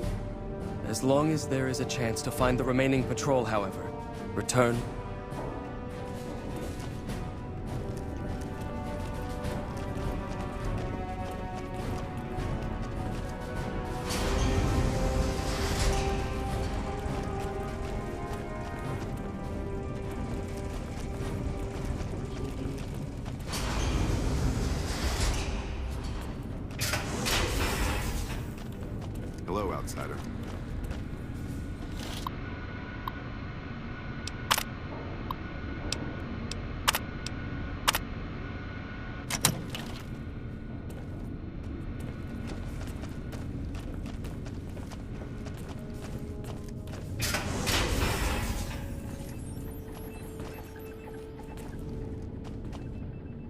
As long as there is a chance to find the remaining patrol, however, return. Hello, outsider.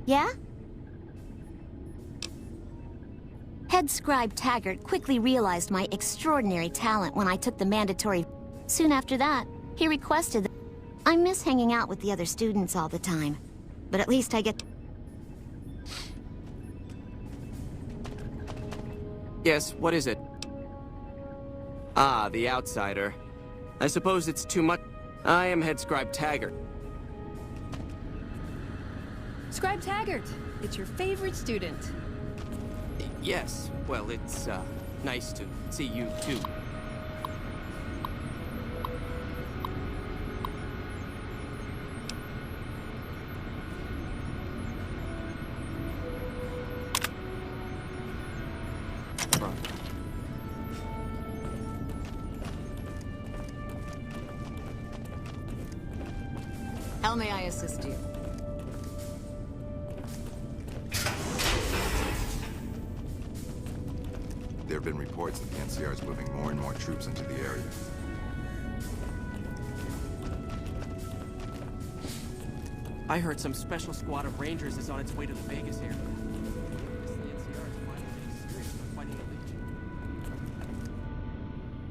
Yeah? Head Scribe Taggart quickly realized my extraordinary talent when I took the mandatory. Soon after that, he requested that I miss hanging out with the other students all the time, but at least I get... Yes, what is it? Ah, the outsider. I suppose it's too much. I am Head Scribe Taggart. Scribe Taggart, it's your favorite student. Yes, well, it's, nice to see you, too. How may I assist you? There have been reports that the NCR is moving more and more troops into the area. I heard some special squad of Rangers is on its way to the Vegas area.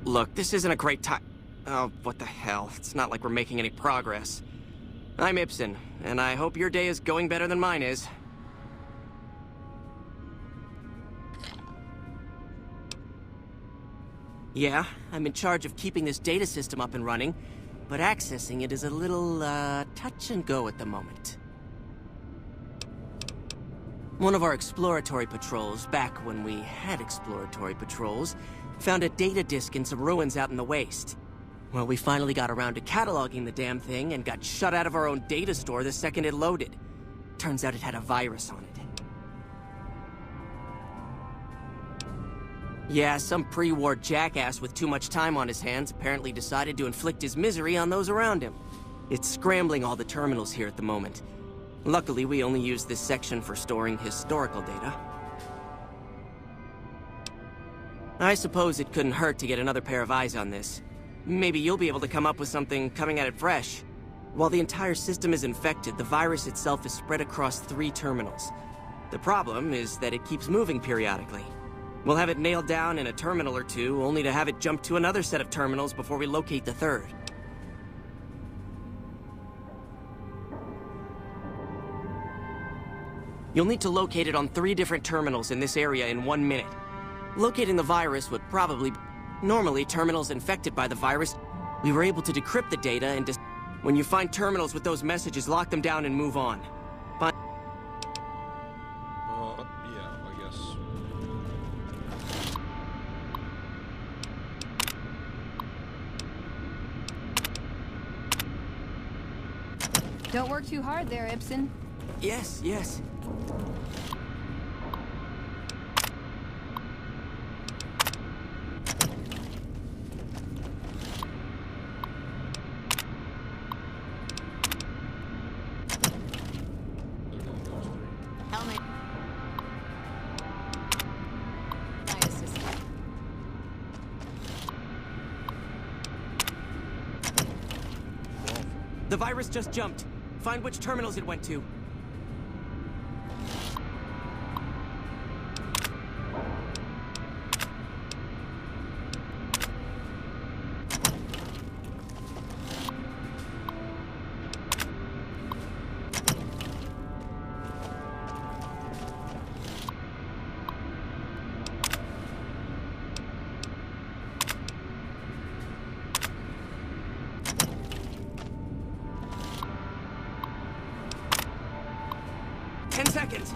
Look, this isn't a great time. Oh, what the hell. It's not like we're making any progress. I'm Ibsen, and I hope your day is going better than mine is. Yeah, I'm in charge of keeping this data system up and running, but accessing it is a little, touch and go at the moment. One of our exploratory patrols, back when we had exploratory patrols, found a data disk in some ruins out in the waste. Well, we finally got around to cataloging the damn thing and got shut out of our own data store the second it loaded. Turns out it had a virus on it. Yeah, some pre-war jackass with too much time on his hands apparently decided to inflict his misery on those around him. It's scrambling all the terminals here at the moment. Luckily, we only use this section for storing historical data. I suppose it couldn't hurt to get another pair of eyes on this. Maybe you'll be able to come up with something coming at it fresh. While the entire system is infected, the virus itself is spread across 3 terminals. The problem is that it keeps moving periodically. We'll have it nailed down in a terminal or 2, only to have it jump to another set of terminals before we locate the 3rd. You'll need to locate it on 3 different terminals in this area in 1 minute. Locating the virus would probably... Normally, terminals infected by the virus, we were able to decrypt the data and when you find terminals with those messages, lock them down and move on. Yeah, I guess. Don't work too hard there, Ibsen. Yes, yes. Helmet. I assist you. The virus just jumped. Find which terminals it went to. Seconds.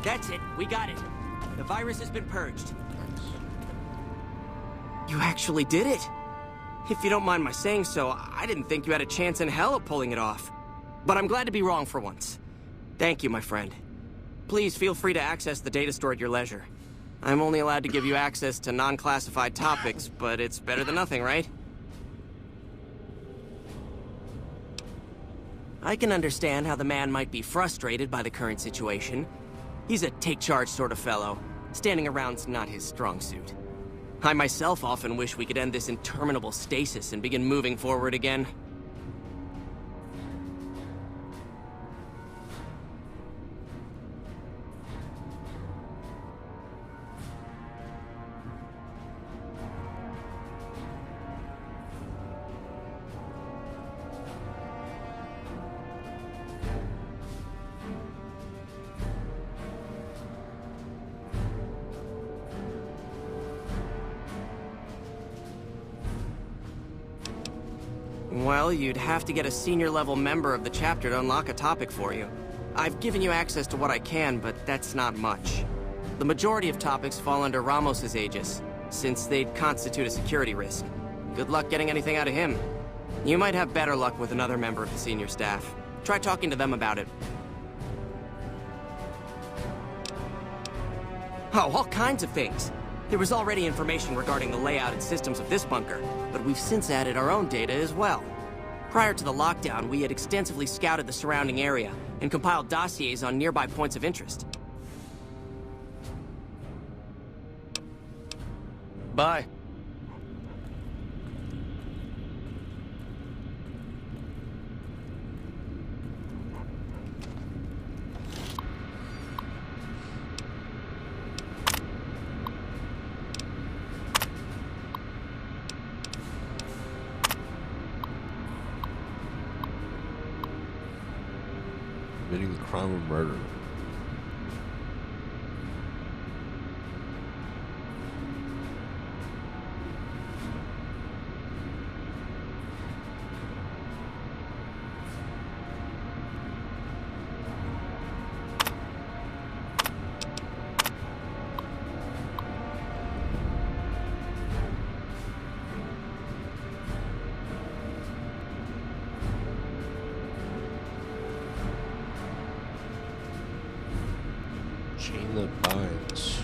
That's it. We got it. The virus has been purged. You actually did it. If you don't mind my saying so, I didn't think you had a chance in hell of pulling it off. But I'm glad to be wrong for once. Thank you, my friend. Please feel free to access the data store at your leisure. I'm only allowed to give you access to non-classified topics, but it's better than nothing, right? I can understand how the man might be frustrated by the current situation. He's a take-charge sort of fellow. Standing around's not his strong suit. I myself often wish we could end this interminable stasis and begin moving forward again. Well, you'd have to get a senior-level member of the chapter to unlock a topic for you. I've given you access to what I can, but that's not much. The majority of topics fall under Ramos's aegis, since they'd constitute a security risk. Good luck getting anything out of him. You might have better luck with another member of the senior staff. Try talking to them about it. Oh, all kinds of things. There was already information regarding the layout and systems of this bunker, but we've since added our own data as well. Prior to the lockdown, we had extensively scouted the surrounding area and compiled dossiers on nearby points of interest. Bye. Committing the crime of murder. Chain that binds.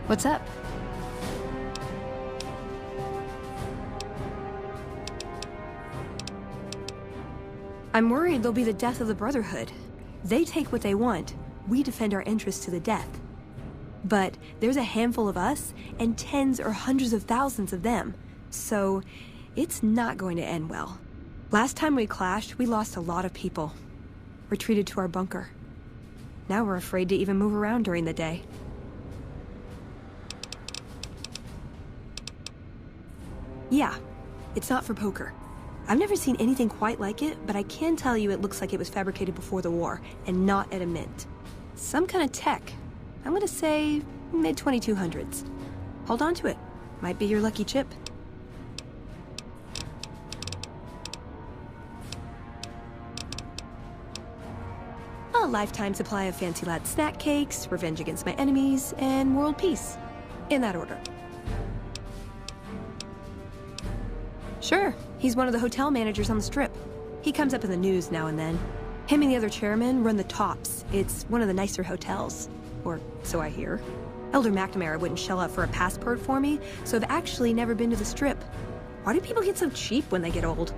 What's up? I'm worried they'll be the death of the Brotherhood. They take what they want. We defend our interests to the death. But there's a handful of us and tens or hundreds of thousands of them. So it's not going to end well. Last time we clashed, we lost a lot of people. Retreated to our bunker. Now we're afraid to even move around during the day. Yeah, it's not for poker. I've never seen anything quite like it, but I can tell you it looks like it was fabricated before the war, and not at a mint. Some kind of tech. I'm gonna say mid-2200s. Hold on to it. Might be your lucky chip. A lifetime supply of Fancy Lad snack cakes, Revenge Against My Enemies, and World Peace. In that order. Sure, he's one of the hotel managers on the Strip. He comes up in the news now and then. Him and the other chairman run the Tops. It's one of the nicer hotels. Or so I hear. Elder McNamara wouldn't shell out for a passport for me, so I've actually never been to the Strip. Why do people get so cheap when they get old?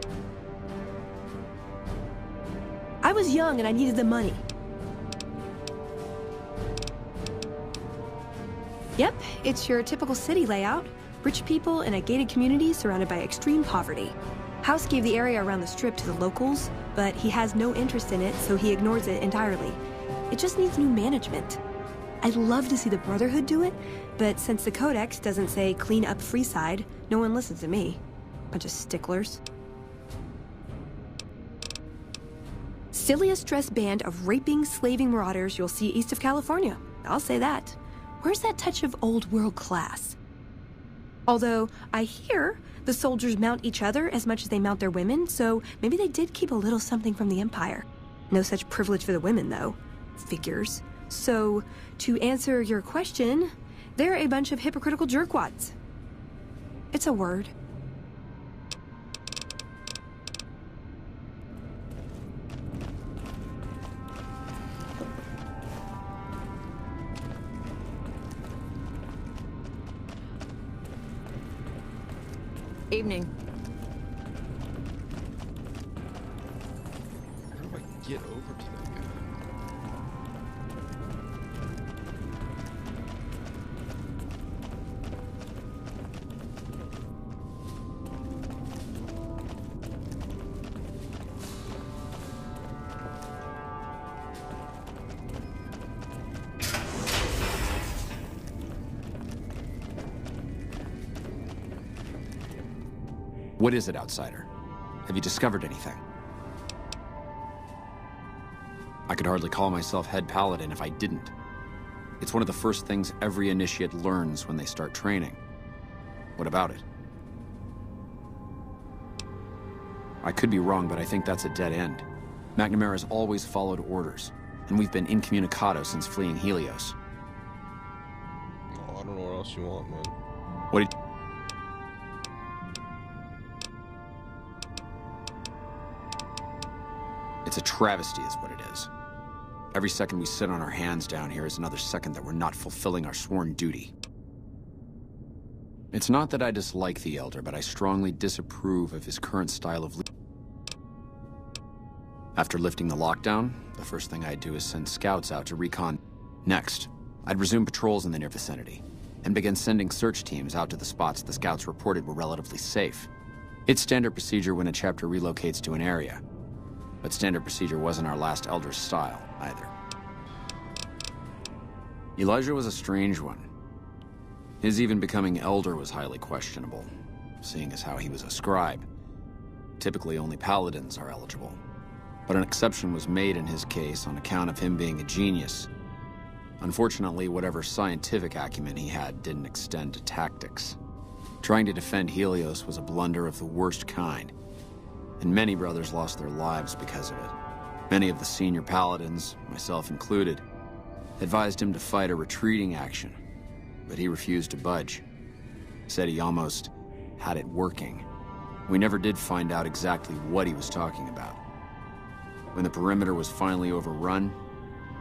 I was young and I needed the money. Yep, it's your typical city layout. Rich people in a gated community surrounded by extreme poverty. House gave the area around the Strip to the locals, but he has no interest in it, so he ignores it entirely. It just needs new management. I'd love to see the Brotherhood do it, but since the Codex doesn't say clean up Freeside, no one listens to me. Bunch of sticklers. Silliest dressed band of raping, slaving marauders you'll see east of California. I'll say that. Where's that touch of old world class? Although, I hear the soldiers mount each other as much as they mount their women, so maybe they did keep a little something from the Empire. No such privilege for the women, though. Figures. So, to answer your question, they're a bunch of hypocritical jerkwads. It's a word. Evening. How do I get over to that guy? What is it, Outsider? Have you discovered anything? I could hardly call myself head paladin if I didn't. It's one of the first things every initiate learns when they start training. What about it? I could be wrong, but I think that's a dead end. McNamara's always followed orders, and we've been incommunicado since fleeing Helios. Oh, I don't know what else you want, man. What did... It's a travesty is what it is. Every second we sit on our hands down here is another second that we're not fulfilling our sworn duty. It's not that I dislike the Elder, but I strongly disapprove of his current style of leadership. After lifting the lockdown, the first thing I'd do is send scouts out to recon. Next, I'd resume patrols in the near vicinity, and begin sending search teams out to the spots the scouts reported were relatively safe. It's standard procedure when a chapter relocates to an area. But standard procedure wasn't our last Elder's style, either. Elijah was a strange one. His even becoming Elder was highly questionable, seeing as how he was a scribe. Typically, only paladins are eligible. But an exception was made in his case on account of him being a genius. Unfortunately, whatever scientific acumen he had didn't extend to tactics. Trying to defend Helios was a blunder of the worst kind. And many brothers lost their lives because of it. Many of the senior paladins, myself included, advised him to fight a retreating action, but he refused to budge. Said he almost had it working. We never did find out exactly what he was talking about. When the perimeter was finally overrun,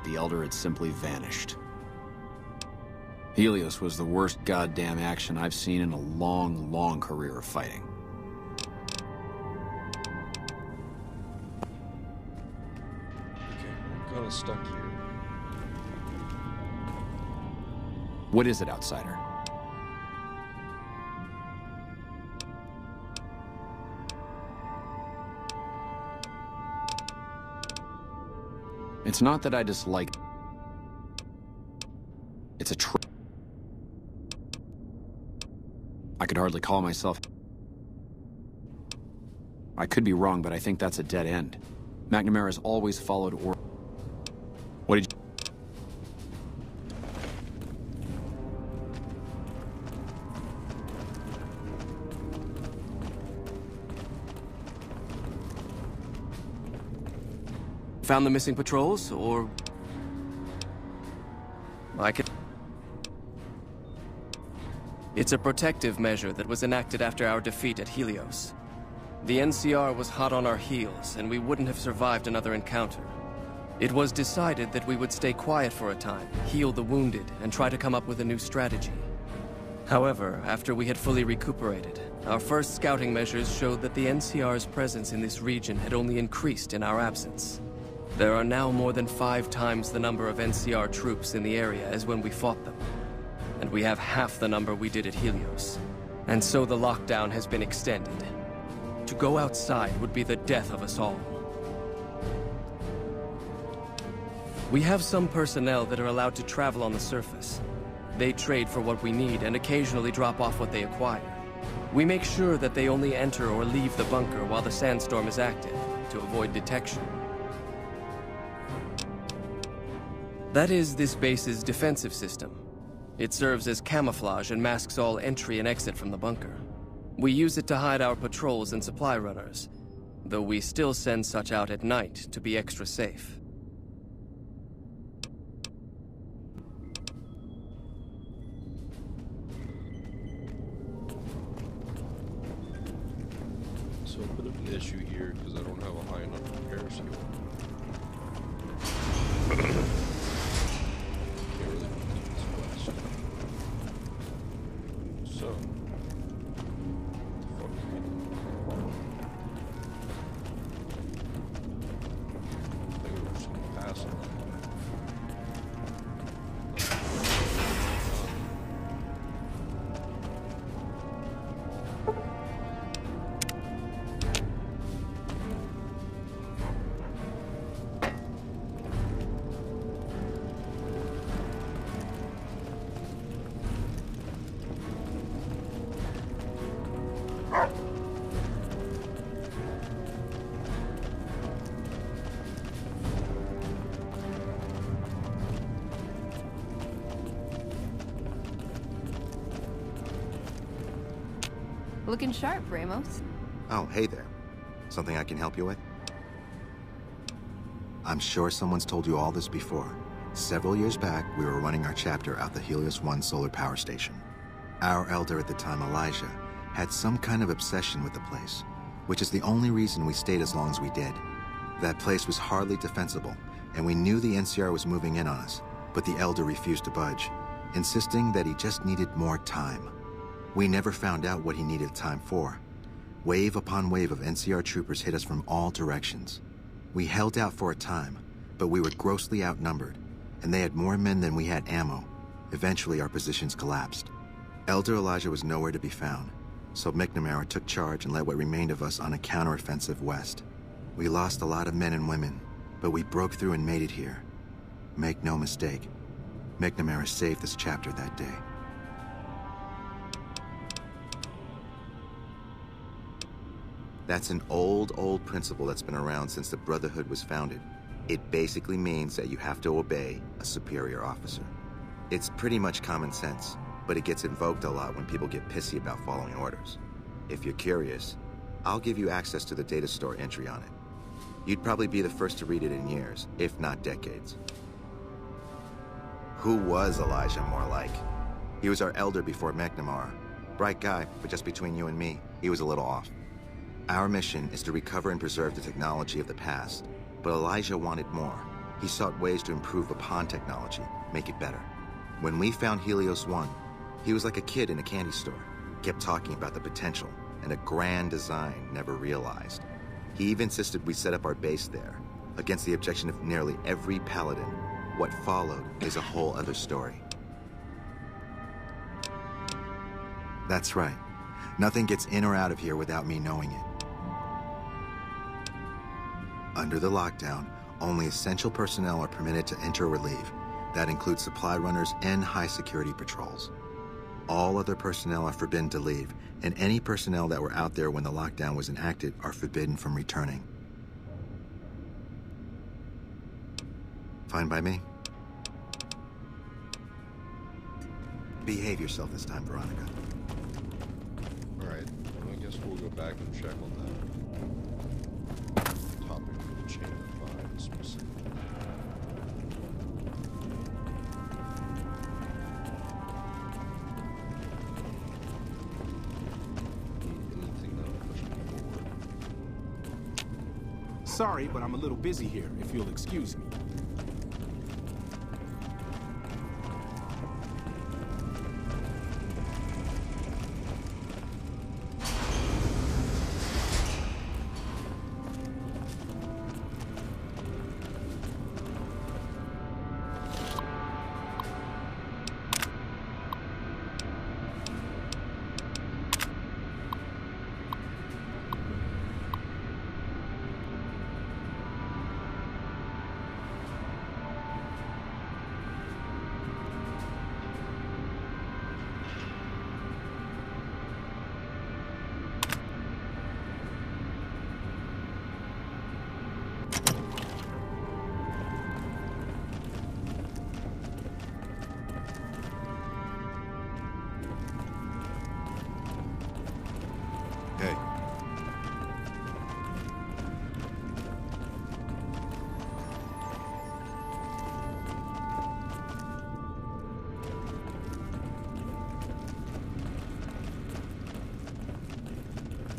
the Elder had simply vanished. Helios was the worst goddamn action I've seen in a long, long career of fighting. Kind of stuck here. What is it, Outsider? It's not that I dislike... It's a I could hardly call myself... I could be wrong, but I think that's a dead end. McNamara's always followed orders. What did you... Found the missing patrols, or... I could... It's a protective measure that was enacted after our defeat at Helios. The NCR was hot on our heels, and we wouldn't have survived another encounter. It was decided that we would stay quiet for a time, heal the wounded, and try to come up with a new strategy. However, after we had fully recuperated, our first scouting measures showed that the NCR's presence in this region had only increased in our absence. There are now more than 5 times the number of NCR troops in the area as when we fought them. And we have half the number we did at Helios. And so the lockdown has been extended. To go outside would be the death of us all. We have some personnel that are allowed to travel on the surface. They trade for what we need and occasionally drop off what they acquire. We make sure that they only enter or leave the bunker while the sandstorm is active, to avoid detection. That is this base's defensive system. It serves as camouflage and masks all entry and exit from the bunker. We use it to hide our patrols and supply runners, though we still send such out at night to be extra safe. So a bit of an issue here because I don't have a high enough repair skill. So, what the fuck is he doing? I think we're just gonna pass on that. Looking sharp, Ramos. Oh, hey there. Something I can help you with? I'm sure someone's told you all this before. Several years back, we were running our chapter out the Helios 1 solar power station. Our elder at the time, Elijah, had some kind of obsession with the place, which is the only reason we stayed as long as we did. That place was hardly defensible, and we knew the NCR was moving in on us, but the elder refused to budge, insisting that he just needed more time. We never found out what he needed time for. Wave upon wave of NCR troopers hit us from all directions. We held out for a time, but we were grossly outnumbered, and they had more men than we had ammo. Eventually, our positions collapsed. Elder Elijah was nowhere to be found, so McNamara took charge and led what remained of us on a counteroffensive west. We lost a lot of men and women, but we broke through and made it here. Make no mistake, McNamara saved this chapter that day. That's an old principle that's been around since the Brotherhood was founded. It basically means that you have to obey a superior officer. It's pretty much common sense, but it gets invoked a lot when people get pissy about following orders. If you're curious, I'll give you access to the data store entry on it. You'd probably be the first to read it in years, if not decades. Who was Elijah more like? He was our elder before McNamara. Bright guy, but just between you and me, he was a little off. Our mission is to recover and preserve the technology of the past, but Elijah wanted more. He sought ways to improve upon technology, make it better. When we found Helios 1, he was like a kid in a candy store, kept talking about the potential and a grand design never realized. He even insisted we set up our base there, against the objection of nearly every paladin. What followed is a whole other story. That's right. Nothing gets in or out of here without me knowing it. Under the lockdown, Only essential personnel are permitted to enter or leave. That includes supply runners and high-security patrols. All other personnel are forbidden to leave, and any personnel that were out there when the lockdown was enacted are forbidden from returning. Fine by me? Behave yourself this time, Veronica. Alright, I guess we'll go back and check on that topic for the Chamber 5 specifically. Sorry, but I'm a little busy here, if you'll excuse me. Hey.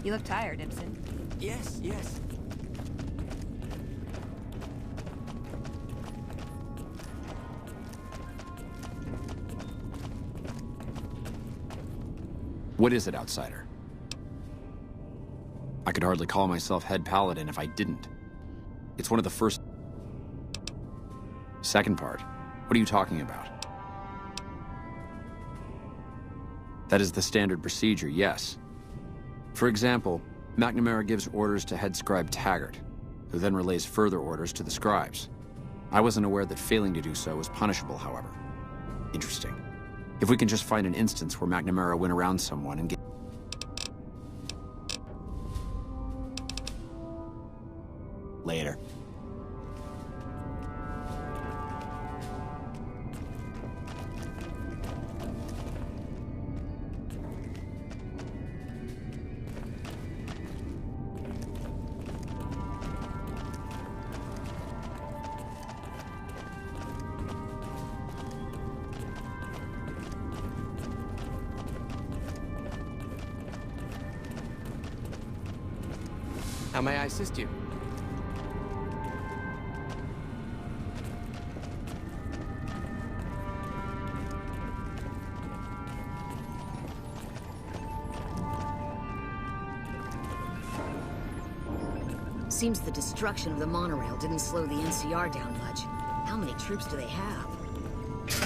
You look tired, Ibsen. Yes, yes. What is it, outsider? I could hardly call myself head paladin if I didn't. It's one of the first... Second part. What are you talking about? That is the standard procedure, yes. For example, McNamara gives orders to head scribe Taggart, who then relays further orders to the scribes. I wasn't aware that failing to do so was punishable, however. Interesting. If we can just find an instance where McNamara went around someone and get... Later. How may I assist you? Seems the destruction of the monorail didn't slow the NCR down much. How many troops do they have?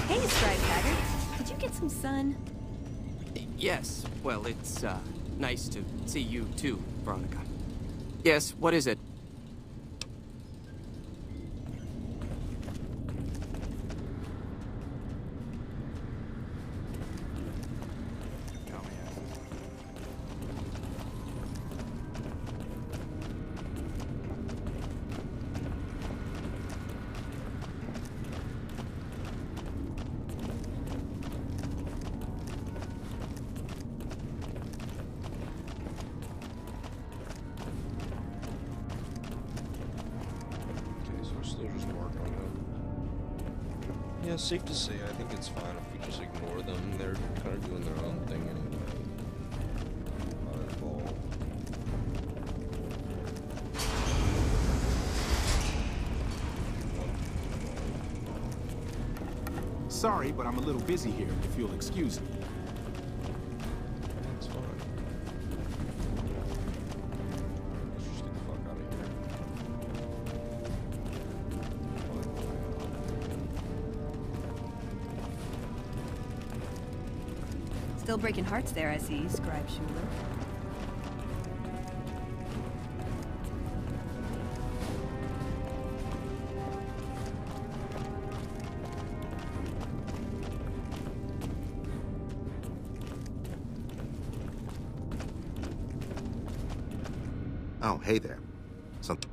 Hey, Scribe Taggart. Did you get some sun? Yes. Well, it's, nice to see you too, Veronica. Yes, what is it? Yeah, safe to say, I think it's fine if we just ignore them. They're kind of doing their own thing anyway. Not involved. Sorry, but I'm a little busy here, if you'll excuse me. That's fine. Let's just get the fuck out of here. Still breaking hearts there, I see, Scribe Schuler. Oh, hey there. Something.